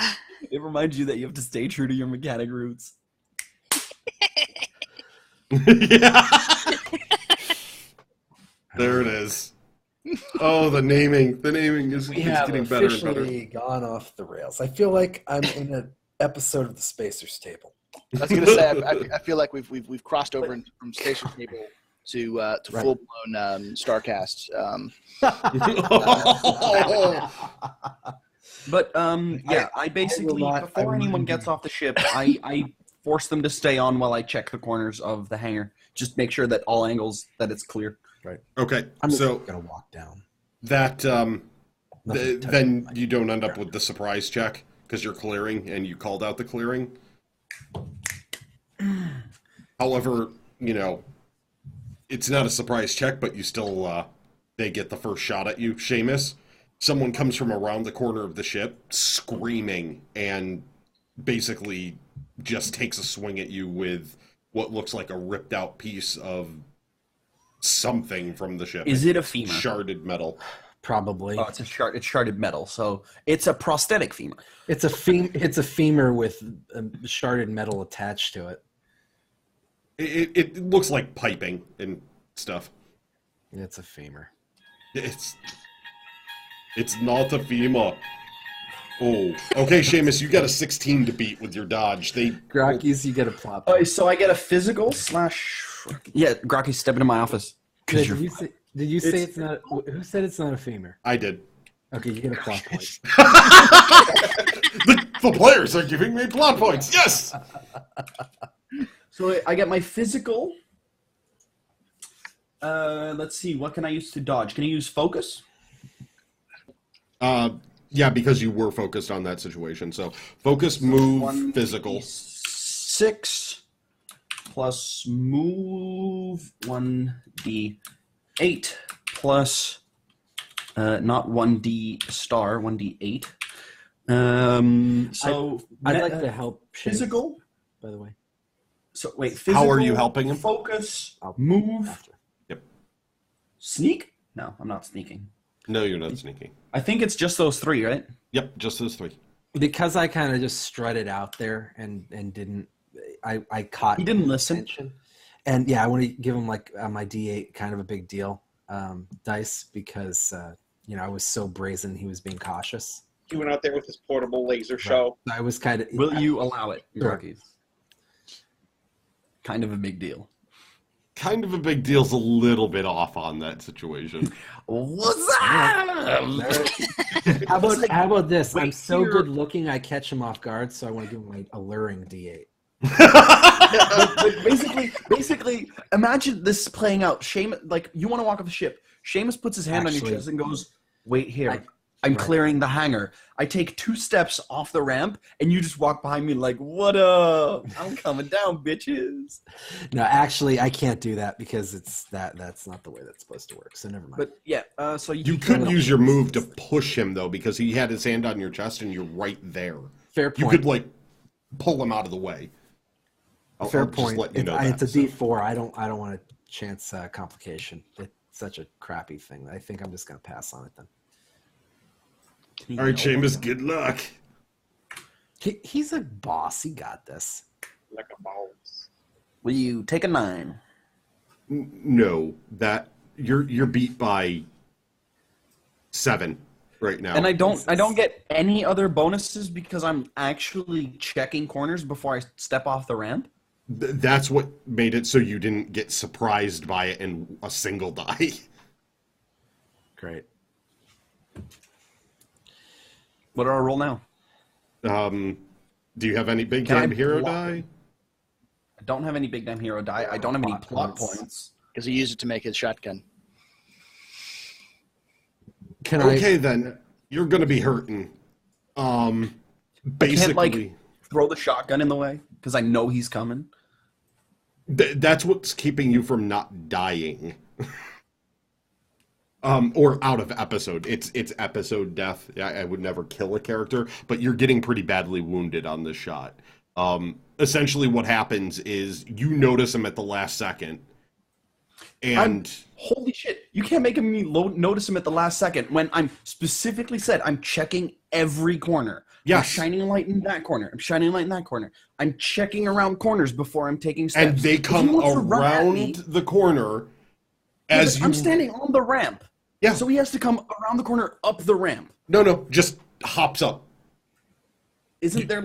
Uh, It reminds you that you have to stay true to your mechanic roots. Yeah. There it is. Oh, the naming is We have getting better and better. officially gone off the rails. I feel like I'm in an episode of the Spacers Table. I was going to say, I feel like we've crossed over from Station Table to Right. full blown Starcast. But yeah, I basically before anyone gets off the ship, I force them to stay on while I check the corners of the hangar. Just make sure that all angles that it's clear. Okay, I'm just so gonna walk down. that Nothing then touching you don't end up with the surprise check because you're clearing and you called out the clearing. However, it's not a surprise check, but you still they get the first shot at you. Seamus, someone comes from around the corner of the ship screaming and basically just takes a swing at you with what looks like a ripped out piece of something from the ship. Is it a femur? Sharded metal. Probably. Oh, it's sharded metal, so it's a prosthetic femur. It's a femur with sharded metal attached to it. It looks like piping and stuff. It's a femur. It's not a femur. Oh, okay, Seamus, you got a 16 to beat with your dodge. Grakees, you get a plot. Oh, so I get a physical / yeah. Grakees, step into my office. Did you say it's not? Who said it's not a femur? I did. Okay, you get a plot point. The players are giving me plot points. Yes. So I get my physical. Let's see. What can I use to dodge? Can I use focus? Yeah, because you were focused on that situation. So focus, move, physical. 6 plus move 1d8 plus not 1d star 1d8. So I'd like to help. physical. By the way. So wait, physical. How are you helping him? Focus, I'll- move, After. Yep. sneak. No, I'm not sneaking. No, you're not sneaking. I think it's just those 3, right? Yep, just those 3. Because I kind of just strutted out there and didn't. I caught. He didn't listen. attention. And yeah, I want to give him like my D8, kind of a big deal dice because I was so brazen. He was being cautious. He went out there with his portable laser show. I was kind of. Will you allow it, Sure. Grakees? Kind of a big deal. Kind of a big deal's a little bit off on that situation. What's that? How about this? Wait, I'm so here- good looking, I catch him off guard, so I want to give him my alluring D8. but basically, imagine this playing out. Seamus, like you want to walk off the ship. Seamus puts his hand on Actually- your chest and goes, "Wait here. I'm right. clearing the hangar." I take 2 steps off the ramp, and you just walk behind me like, "What up? I'm coming down, bitches." No, actually, I can't do that because that's not the way that's supposed to work. So never mind. But yeah, so You could use your move to push him, though, because he had his hand on your chest and you're right there. Fair point. You could, pull him out of the way. Fair I'll just point. let you know It's a that, so. D4. I don't want to chance complication. It's such a crappy thing. I think I'm just gonna pass on it then. All right, Seamus, good luck. He's a boss. He got this. Like a balls. Will you take a 9? No, that you're beat by 7 right now. And I don't get any other bonuses because I'm actually checking corners before I step off the ramp. That's what made it so you didn't get surprised by it in a single die. Great. What do I roll now? Do you have any big Can I game hero block- die? I don't have any big damn hero die. I don't have any plot points. Because he used it to make his shotgun. Can Okay, then. You're going to be hurting. Basically, I can't, throw the shotgun in the way because I know he's coming. That's what's keeping you from not dying. Or out of episode. It's episode death. I would never kill a character, but you're getting pretty badly wounded on this shot. Essentially what happens is you notice him at the last second. And holy shit, you can't make me notice him at the last second when I'm specifically said I'm checking every corner. Yes. I'm shining a light in that corner. I'm shining a light in that corner. I'm checking around corners before I'm taking steps. And they come around the corner as I'm standing on the ramp. Yeah. So he has to come around the corner up the ramp. No, just hops up. Isn't there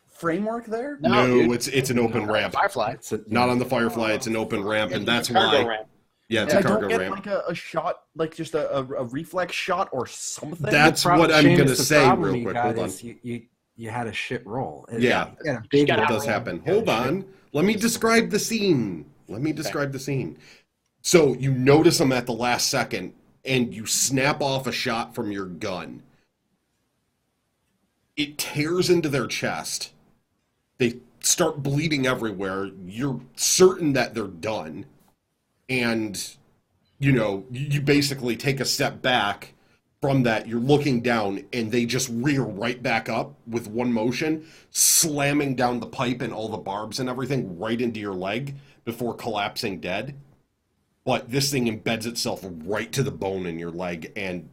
framework there? No, it's an open ramp. Firefly. Not on the Firefly, it's an open ramp, and that's why. Ramp. Yeah, it's a cargo I don't ramp. get a shot, just a reflex shot or something. That's what I'm going to say problem real you quick. got Hold on. is you had a shit roll. Yeah. You had a big It It roll. does happen. Hold on. Let me describe the scene. So you notice him at the last second, and you snap off a shot from your gun. It tears into their chest. They start bleeding everywhere. You're certain that they're done. And, you basically take a step back from that. You're looking down, and they just rear right back up with one motion, slamming down the pipe and all the barbs and everything right into your leg before collapsing dead. But this thing embeds itself right to the bone in your leg, and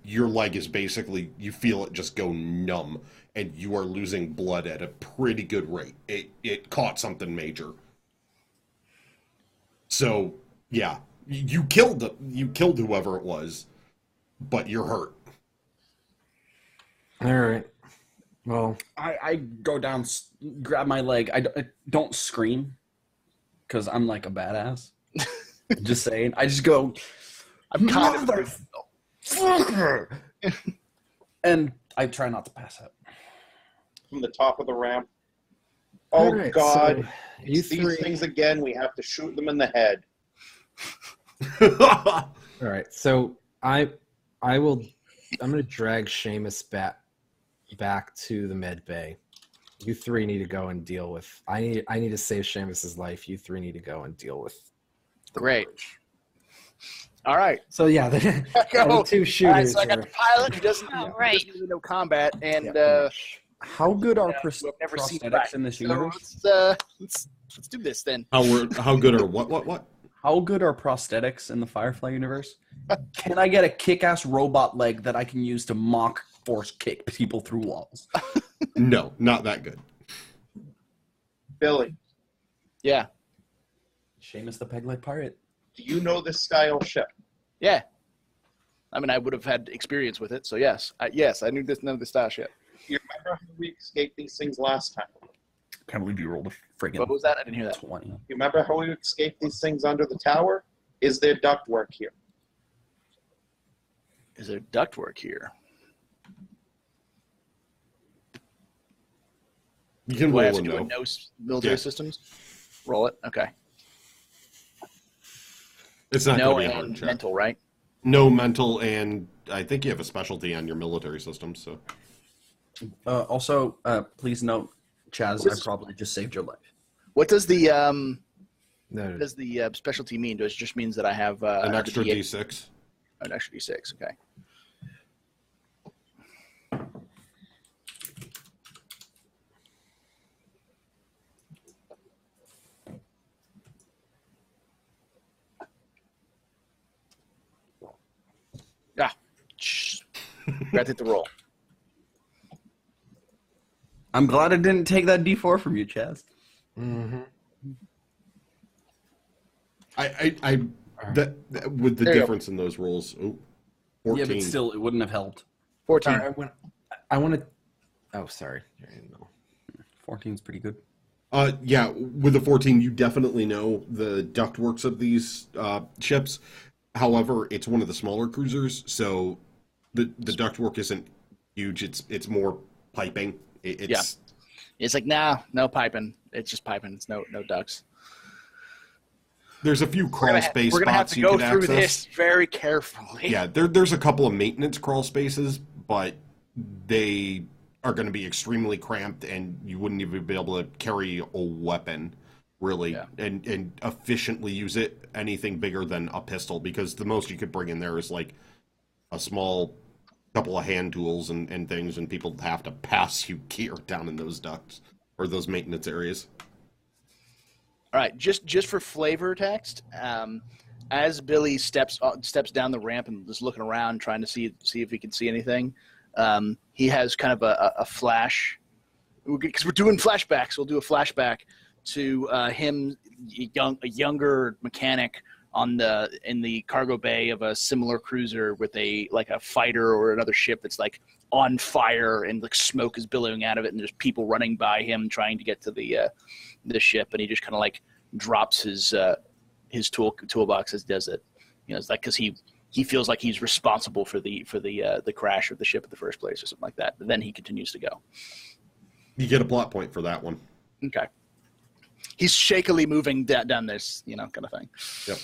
your leg is basically, you feel it just go numb, and you are losing blood at a pretty good rate. It caught something major. So, yeah, you killed whoever it was, but you're hurt. All right. Well, I go down, grab my leg. I don't scream because I'm like a badass. Just saying. I just go, I'm confident. motherfucker! And I try not to pass out. From the top of the ramp. all Oh, right, God. so you These three. things again, we have to shoot them in the head. All right. So I'm going to drag Seamus back to the med bay. You three need to go and deal with. I need to save Seamus's life. You three need to go and deal with. Great. All right. So yeah, the Go. two All right, shooters. so I got are- the pilot who doesn't, Oh, who right. doesn't really know combat, and Yeah, pretty much. How good are who I've never seen prosthetics fight. in this So universe? let's do this then. How good are what? How good are prosthetics in the Firefly universe? Can I get a kick-ass robot leg that I can use to mock force kick people through walls? No, not that good. Billy, Yeah. Seamus the Peg-Leg Pirate. do you know this style ship? Yeah. I mean, I would have had experience with it, so yes. I knew none of the style shit. Do you remember how we escaped these things last time? Can't believe you rolled a friggin' What was that? I didn't hear that. 20. You remember how we escaped these things under the tower? Is there ductwork here? Is there ductwork here? You can Do I have roll to a do a no. no military Yeah. systems? Roll it. Okay. It's not No going to be a hard and check. mental, right? No mental, and I think you have a specialty on your military systems. So Also, please note, Chaz, I What's- probably just saved your life. What does the No, specialty mean? Does it just means that I have an the extra D8? D6. An extra D6. Okay. Yeah. Got to hit the roll. I'm glad I didn't take that D4 from you, Chaz. Mm-hmm. I that with the There you go. difference in those rolls. Oh, 14. Yeah, but still, it wouldn't have helped. 14. Sorry, I want to. Oh, sorry. No. 14's pretty good. Yeah, with the 14, you definitely know the ductworks of these ships. However, it's one of the smaller cruisers, so the ductwork isn't huge. It's more piping. It's It's like, nah, no piping. It's just piping. It's no ducks. There's a few crawl space We're gonna have spots to you go could through access. this very carefully. Yeah, there's a couple of maintenance crawl spaces, but they are going to be extremely cramped, and you wouldn't even be able to carry a weapon, really, and efficiently use it, anything bigger than a pistol, because the most you could bring in there is like a small couple of hand tools and things, and people have to pass you gear down in those ducts, or those maintenance areas. All right, just for flavor text, as Billy steps down the ramp and is looking around, trying to see if he can see anything, he has kind of a flash, because we're doing flashbacks. We'll do a flashback to him, a younger mechanic in the cargo bay of a similar cruiser with a fighter or another ship that's like on fire, and like smoke is billowing out of it, and there's people running by him trying to get to the ship, and he just kind of like drops his toolbox as does it. You know, it's like because he feels like he's responsible for the crash of the ship in the first place or something like that. But then he continues to go. You get a plot point for that one. Okay. He's shakily moving down this, kind of thing. Yep.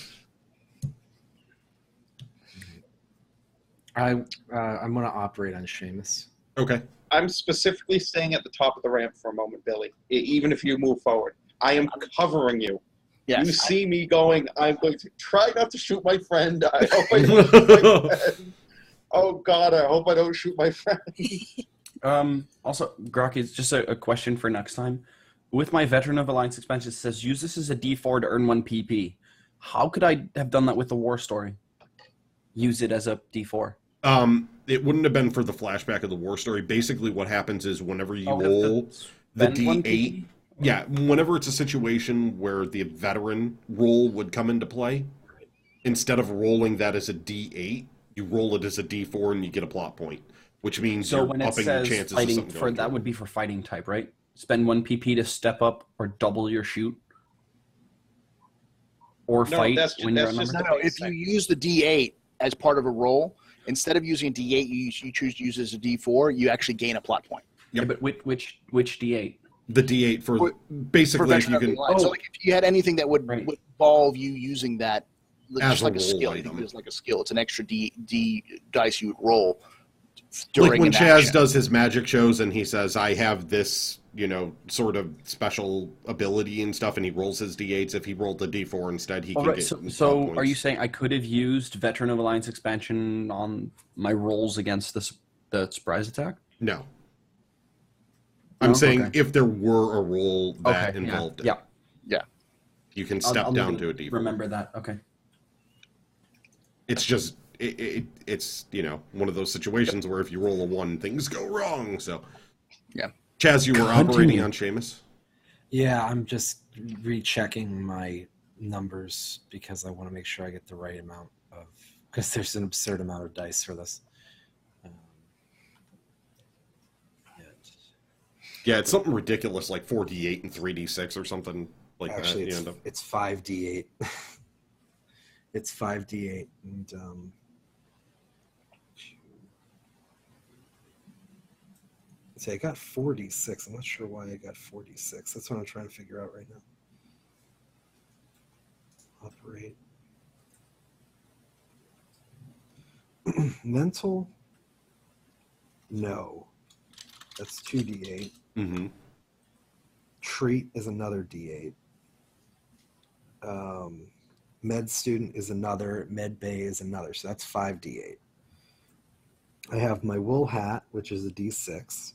I'm going to operate on Seamus. Okay. I'm specifically staying at the top of the ramp for a moment, Billy. Even if you move forward, I am covering you. Yes. You see me going. I'm going to try not to shoot my friend. I hope I don't shoot my friend. Oh God, I hope I don't shoot my friend. Also, Grakees, just a question for next time. With my Veteran of Alliance expansion, it says use this as a D4 to earn 1 PP. How could I have done that with the war story? Use it as a D4. It wouldn't have been for the flashback of the war story. Basically, what happens is whenever you roll the D8, whenever it's a situation where the veteran roll would come into play, instead of rolling that as a D8, you roll it as a D4 and you get a plot point, which means you're when it upping your says chances of fighting something going that would be for fighting type, right? Spend 1 PP to step up or double your shoot. Or fight when you're on number. No, if you use the D8 as part of a roll, instead of using a D8, you choose to use it as a D4, you actually gain a plot point. Yep. Yeah, but which D8? The D8 for basically if you can. So like if you had anything that would involve you using that, just like a skill, you think it's like a skill. It's an extra D dice you would roll during like when Chaz action. Does his magic shows and he says, "I have this." Sort of special ability and stuff, and he rolls his D8s. If he rolled the D4 instead, he can get So are you saying I could have used Veteran of Alliance expansion on my rolls against the surprise attack? No. I'm saying if there were a roll that involved it. Yeah. You can step down to a D4. Remember that. Okay. It's just, it's, one of those situations where if you roll a 1, things go wrong, so. Yeah. Chaz, you were operating on Seamus? Yeah, I'm just rechecking my numbers because I want to make sure I get the right amount of... Because there's an absurd amount of dice for this. Yeah, it's something ridiculous like 4d8 and 3d6 or something like that. Actually, it's 5d8. It's 5d8 and... See, I got 46. I'm not sure why I got 46. That's what I'm trying to figure out right now. Operate. Mental? No. That's 2d8. Mm-hmm. Treat is another d8. Med student is another. Med bay is another. So that's 5d8. I have my wool hat, which is a d6.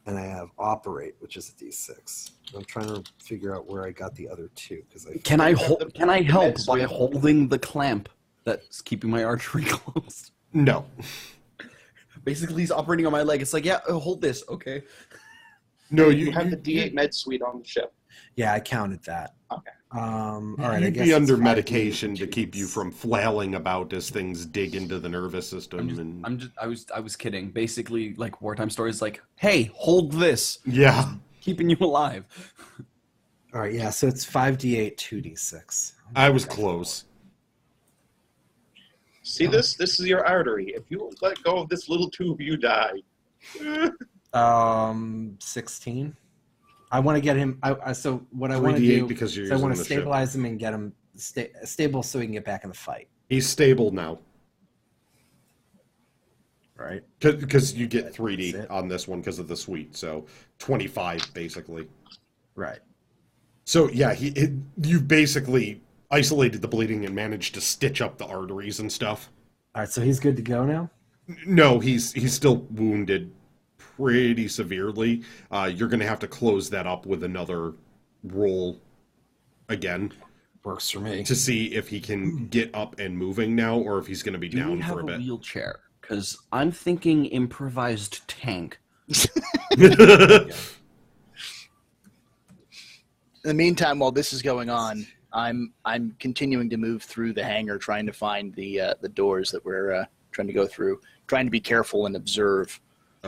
And I have operate, which is a d6. I'm trying to figure out where I got the other two because Can I help by holding the clamp that's keeping my archery closed? No. Basically, he's operating on my leg. It's like, yeah, hold this, okay. No, you have the D8 med suite on the ship. Yeah, I counted that. Okay. All right. You'd be under medication to keep you from flailing about as things dig into the nervous system. I was kidding. Basically, like wartime stories, like, hey, hold this. Yeah, keeping you alive. All right. Yeah. So it's 5d8, 2d6. I was close. See this? This is your artery. If you let go of this little tube, you die. 16. I want to get him. So what I want to do because is I want to stabilize him and get him stable so we can get back in the fight. He's stable now. Right. Because you get That's 3D it. on this one because of the suite, so 25 basically. Right. So yeah, you've basically isolated the bleeding and managed to stitch up the arteries and stuff. All right, so he's good to go now? No, he's still wounded pretty severely. You're going to have to close that up with another roll again Works for me. to see if he can get up and moving now, or if he's going to be Do down we have for a a bit. wheelchair? Because I'm thinking improvised tank. In the meantime, while this is going on, I'm continuing to move through the hangar, trying to find the doors that we're trying to go through, trying to be careful and observe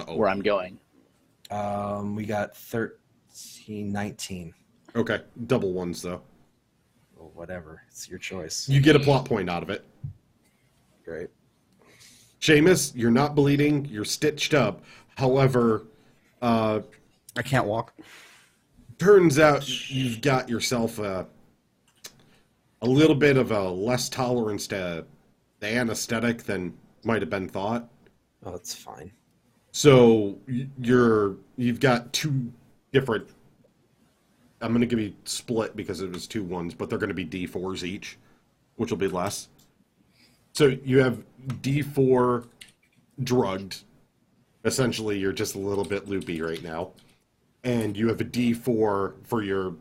where I'm going. We got 13, 19. Okay, double ones though. Well, whatever. It's your choice. You get a plot point out of it. Great. Seamus, you're not bleeding. You're stitched up. However, I can't walk. turns out you've got yourself a little bit of a less tolerance to the anesthetic than might have been thought. Oh, that's fine. So you've got two different. I'm going to give you split because it was 2 ones, but they're going to be D4s each, which will be less. So you have D4 drugged. Essentially, you're just a little bit loopy right now. And you have a D4 for your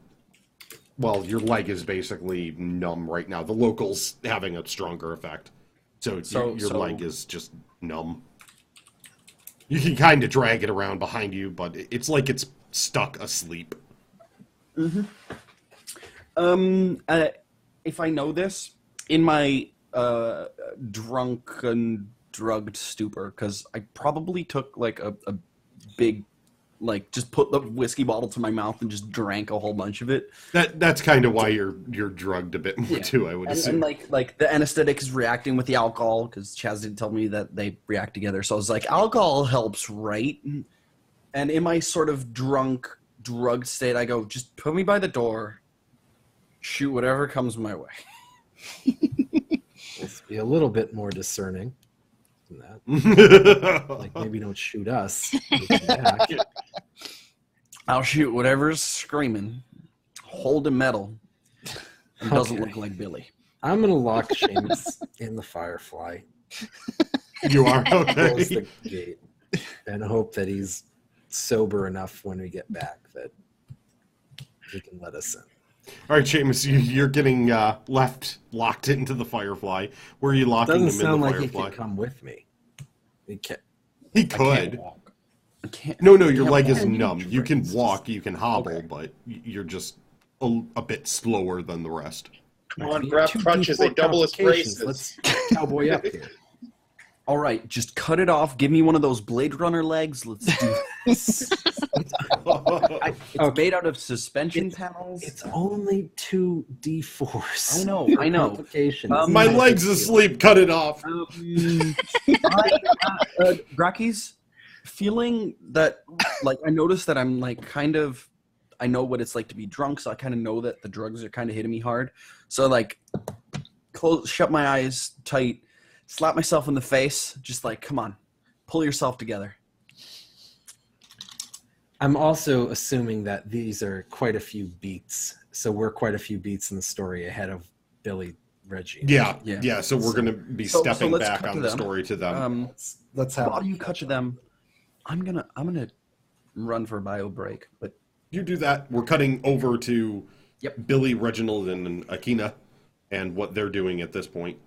leg is basically numb right now. The local's having a stronger effect. So your leg is just numb. You can kind of drag it around behind you, but it's like it's stuck asleep. Mm-hmm. If I know this, in my drunken, drugged stupor, because I probably took like a big, like just put the whiskey bottle to my mouth and just drank a whole bunch of it. That's kind of why you're drugged a bit more too, I would assume. And like the anesthetic is reacting with the alcohol, because Chaz didn't tell me that they react together. So I was like, alcohol helps, right? And in my sort of drugged state, I go, just put me by the door, shoot whatever comes my way. Let's be a little bit more discerning than that. Like maybe don't shoot us. Back. I'll shoot whatever's screaming, holding metal, and doesn't Okay. look like Billy. I'm gonna lock Seamus in the Firefly. You are Close okay. the gate and hope that he's sober enough when we get back that he can let us in. All right, Seamus, you're getting locked into the Firefly. Where are you locking Doesn't him in sound the like he Firefly? could come with me. He can't. He I can't could. walk. I can't. No, your Yeah, leg is and you numb. You can trace. walk, you can hobble, Okay. but you're just a bit slower than the rest. Come on, We grab have 2 crutches. D4 They double as complications. braces. Let's cowboy up here. All right, just cut it off. Give me one of those Blade Runner legs. Let's do this. It's Okay. made out of suspension panels. It's only 2 D4s. I know, Your I know. complications. My Not a leg's big deal. asleep. Cut it off. Grakees, feeling that, like, I noticed that I'm, like, kind of, I know what it's like to be drunk, so I kind of know that the drugs are kind of hitting me hard. So, like, shut my eyes tight, slap myself in the face, just like, come on, pull yourself together. I'm also assuming that these are quite a few beats. So we're quite a few beats in the story ahead of Billy, Reggie. Yeah. So we're going to be So stepping let's back cut on to the them. story to them. Let's have While you cut to them, I'm gonna run for a bio break, but You do that. We're cutting over to Yep. Billy, Reginald, and Akina, and what they're doing at this point.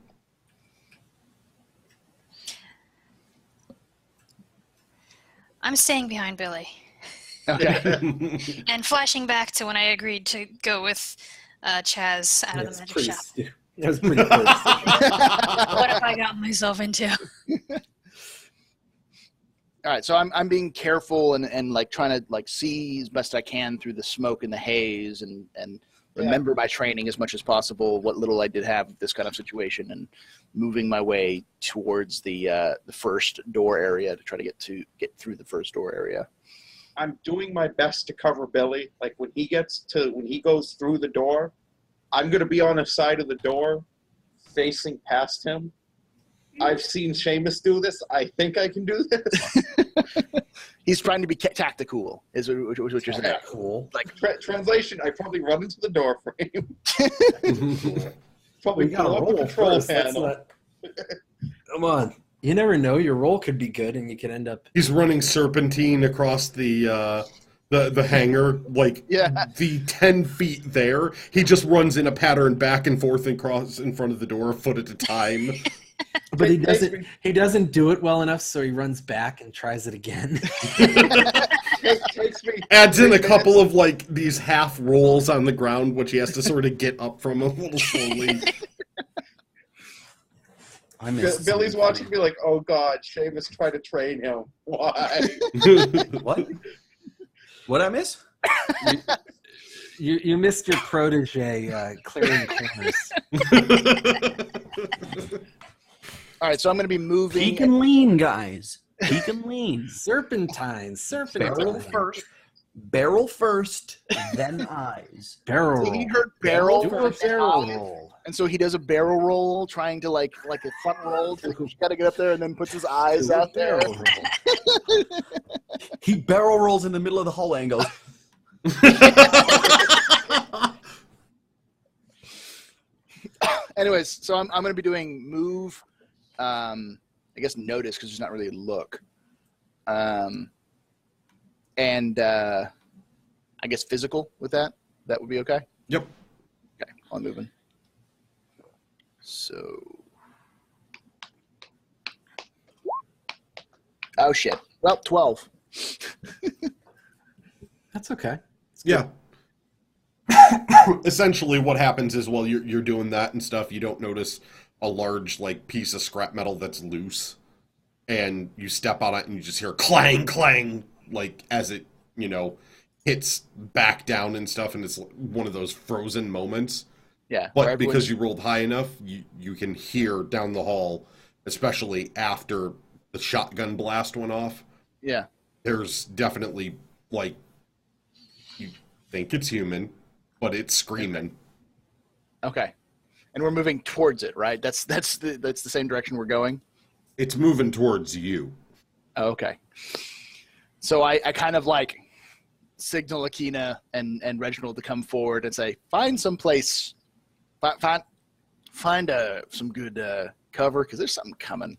I'm staying behind Billy. Okay. And flashing back to when I agreed to go with Chaz out of the magic shop. That was pretty close. What have I gotten myself into? All right, so I'm being careful and like trying to like see as best I can through the smoke and the haze and remember my training as much as possible, what little I did have of this kind of situation, and moving my way towards the first door area to try to get through the first door area. I'm doing my best to cover Billy. Like when he goes through the door, I'm going to be on the side of the door, facing past him. I've seen Seamus do this. I think I can do this. He's trying to be tactical, is what you're saying. Cool. Like translation, I probably run into the door frame. Probably We got pull to up the roll control first. That's panel. not... Come on. You never know. Your roll could be good, and you could end up. He's running serpentine across the hangar, like the 10 feet there. He just runs in a pattern back and forth and cross in front of the door, a foot at a time. But he doesn't. He doesn't do it well enough, so he runs back and tries it again. Takes me Adds in 3 a couple minutes. of like these half rolls on the ground, which he has to sort of get up from a little slowly. I missed Billy's something watching me like, oh God, Seamus tried to train him. Why? funny. What? What'd I miss? You missed your protege clearing corners. All right, so I'm going to be moving. He can lean, guys. He can lean. Serpentine. Barrel first, then eyes. Barrel So he roll. heard barrel Do a first, barrel roll. and so he does a barrel roll, trying to like a front roll. He's got to get up there and then puts his eyes Do a out there. barrel roll. He barrel rolls in the middle of the hallway and goes, Anyways, so I'm going to be doing move. I guess notice because there's not really a look. And I guess physical with that. That would be okay. Yep. Okay, I'm moving. So. Oh shit. Well, 12. That's okay. Yeah. Essentially, what happens is while you're doing that and stuff, you don't notice a large like piece of scrap metal that's loose, and you step on it and you just hear clang, clang, like as it hits back down and stuff, and it's one of those frozen moments. Yeah. But because you rolled high enough, you can hear down the hall, especially after the shotgun blast went off. Yeah. There's definitely like you think it's human, but it's screaming. Okay. And we're moving towards it, right? That's the same direction we're going. It's moving towards you. Oh, okay. So I kind of like signal Akina and Reginald to come forward and say, find some place, find some good cover because there's something coming.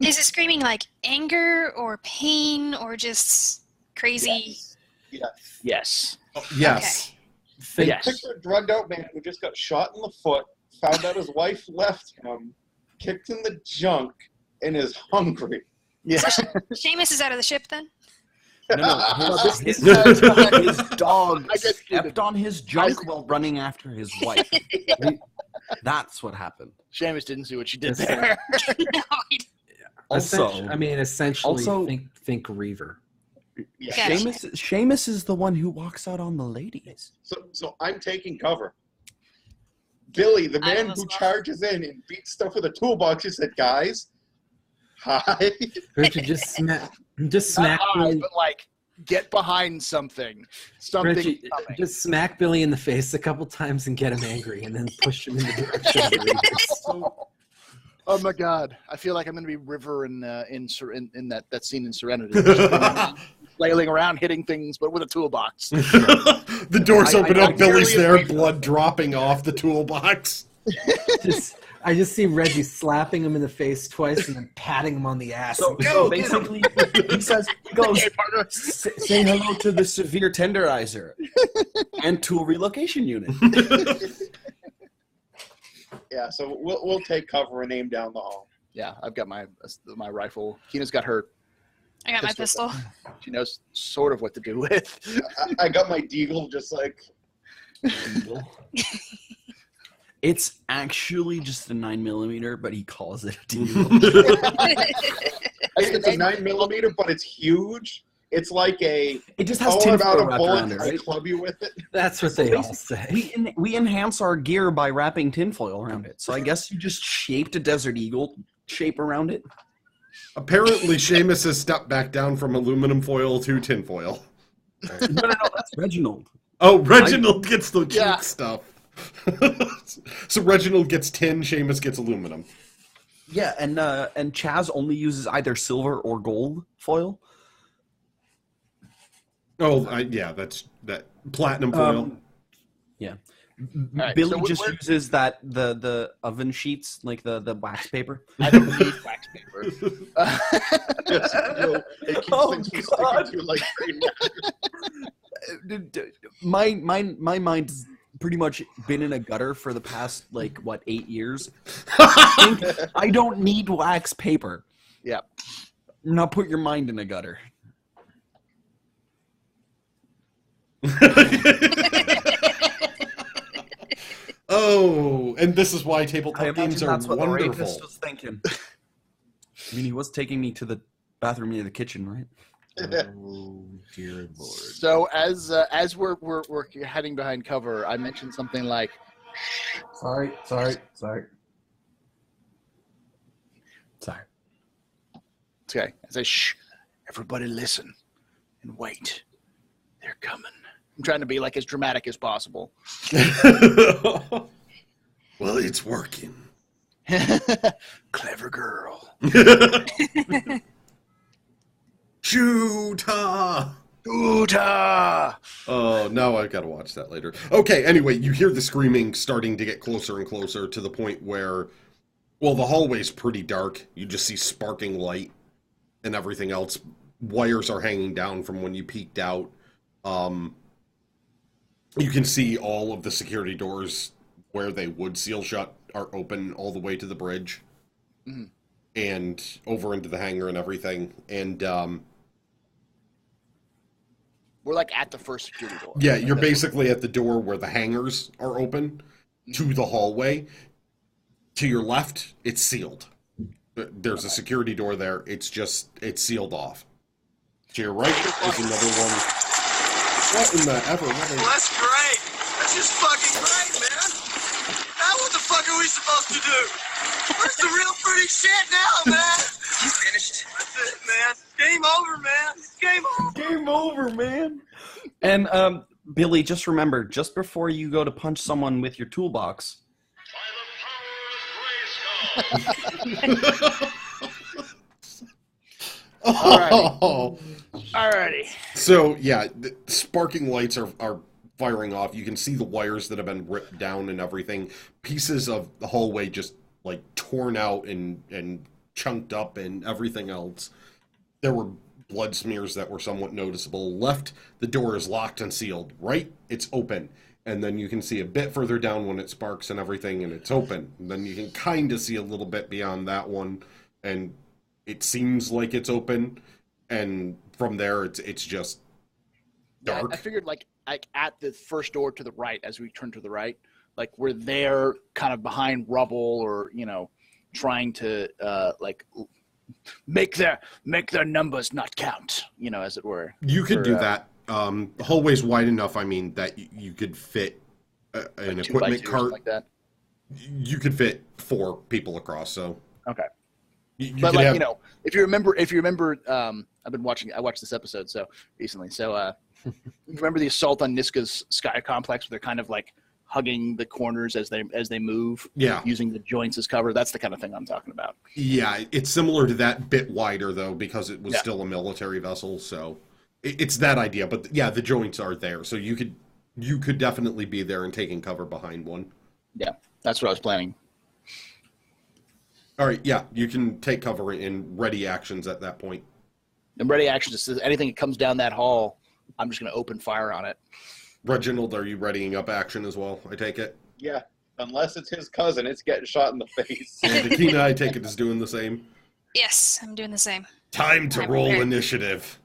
Is it screaming like anger or pain or just crazy? Yes. Yes. Yes. Picture a drugged out man who just got shot in the foot, found out his wife left him, kicked in the junk, and is hungry. Yeah. Seamus is out of the ship then? no, his dog I get stepped on his junk while running after his wife. That's what happened. Seamus didn't see what you did Yes, there. No, he- Also, essentially, think Reaver. Yeah. Gotcha. Seamus is the one who walks out on the ladies. So I'm taking cover. Billy, the I man was who lost. charges in and beats stuff with a toolbox, he said, guys, hi. Richard, just smack Not high, Billy. but like get behind something. Something Richie, coming. just smack Billy in the face a couple times and get him angry, and then push him in the direction of the Reavers. Oh my god! I feel like I'm going to be River in that scene in Serenity, flailing around, hitting things, but with a toolbox. The doors I open got up, Billy's clearly there, away from blood dropping off the toolbox. I just see Reggie slapping him in the face twice and then patting him on the ass. So basically, he goes, say hello to the severe tenderizer and tool relocation unit. Yeah, so we'll take cover and aim down the hall. Yeah, I've got my rifle. Kina's got her. I got my pistol. She knows sort of what to do with. I got my deagle just like, It's actually just a 9mm, but he calls it a deal. it's a 9mm, but it's huge. It's like a, It just has I'm tinfoil out of wrapped around bullets, it, I right? club you with it. That's what they all say. We enhance our gear by wrapping tinfoil around it. So I guess you just shaped a Desert Eagle shape around it. Apparently, Seamus has stepped back down from aluminum foil to tinfoil. No, that's Reginald. Oh, Reginald gets the cute Yeah. stuff. So Reginald gets tin, Seamus gets aluminum. Yeah, and Chaz only uses either silver or gold foil. Oh, yeah, that's that platinum foil. Yeah. right, Billy so just we're- uses that the oven sheets, like the wax paper. I don't need wax paper. Just, it keeps Oh, things from God. sticking to like My mind's pretty much been in a gutter for the past 8 years. I don't need wax paper. Yeah. Now put your mind in a gutter. Oh, and this is why I tabletop imagine games are that's what the wonderful. rapist was thinking. I mean, he was taking me to the bathroom near the kitchen, right? Oh dear lord. So as we're heading behind cover, I mentioned something like, Sorry. okay, I say, shh, everybody listen and wait. They're coming. I'm trying to be like as dramatic as possible. Well, it's working. Clever girl. Shoota! Oota! Oh, now I've got to watch that later. Okay, anyway, you hear the screaming starting to get closer and closer to the point where, well, the hallway's pretty dark. You just see sparking light and everything else. Wires are hanging down from when you peeked out. You can see all of the security doors where they would seal shut are open all the way to the bridge. Mhm. And over into the hangar and everything. And, We're like at the first security door. yeah, Like you're that's- basically at the door where the hangars are open to the hallway. To your left, it's sealed. There's a security door there. It's sealed off. To your right, there's another one. What in the ever? Well, that's great. That's just fucking great, man. Now what the fuck are we supposed to do? Where's the real pretty shit now, man? You finished? That's it, man. Game over, man. Game over. Game over, man. And Billy, just remember, just before you go to punch someone with your toolbox, Oh. Alrighty. So, yeah, the sparking lights are firing off. You can see the wires that have been ripped down and everything. Pieces of the hallway just, like, torn out and chunked up and everything else. There were blood smears that were somewhat noticeable. Left, the door is locked and sealed. Right, it's open. And then you can see a bit further down when it sparks and everything, and it's open. And then you can kind of see a little bit beyond that one, and it seems like it's open. And from there, it's just Yeah, dark. I figured like at the first door to the right, as we turn to the right, like we're there kind of behind rubble or, trying to make their numbers not count, as it were. You could for, do that. The hallway's wide enough, I mean, that you could fit an like 2 by 2 equipment or something cart. like that. You could fit 4 people across, so. Okay. You But could like, have- if you remember, I watched this episode recently. So, you remember the assault on Niska's Sky Complex where they're kind of like hugging the corners as they move, Yeah. using the joints as cover. That's the kind of thing I'm talking about. Yeah, it's similar to that, bit wider, though, because it was Yeah. still a military vessel, so. It's that idea, but yeah, the joints are there, so you could definitely be there and taking cover behind one. Yeah, that's what I was planning. All right, yeah, you can take cover in ready actions at that point. And ready action just says anything that comes down that hall, I'm just going to open fire on it. Reginald, are you readying up action as well? I take it. Yeah, unless it's his cousin, it's getting shot in the face. And Akina, I take it, is doing the same. Yes, I'm doing the same. Time to I'm roll prepared. initiative.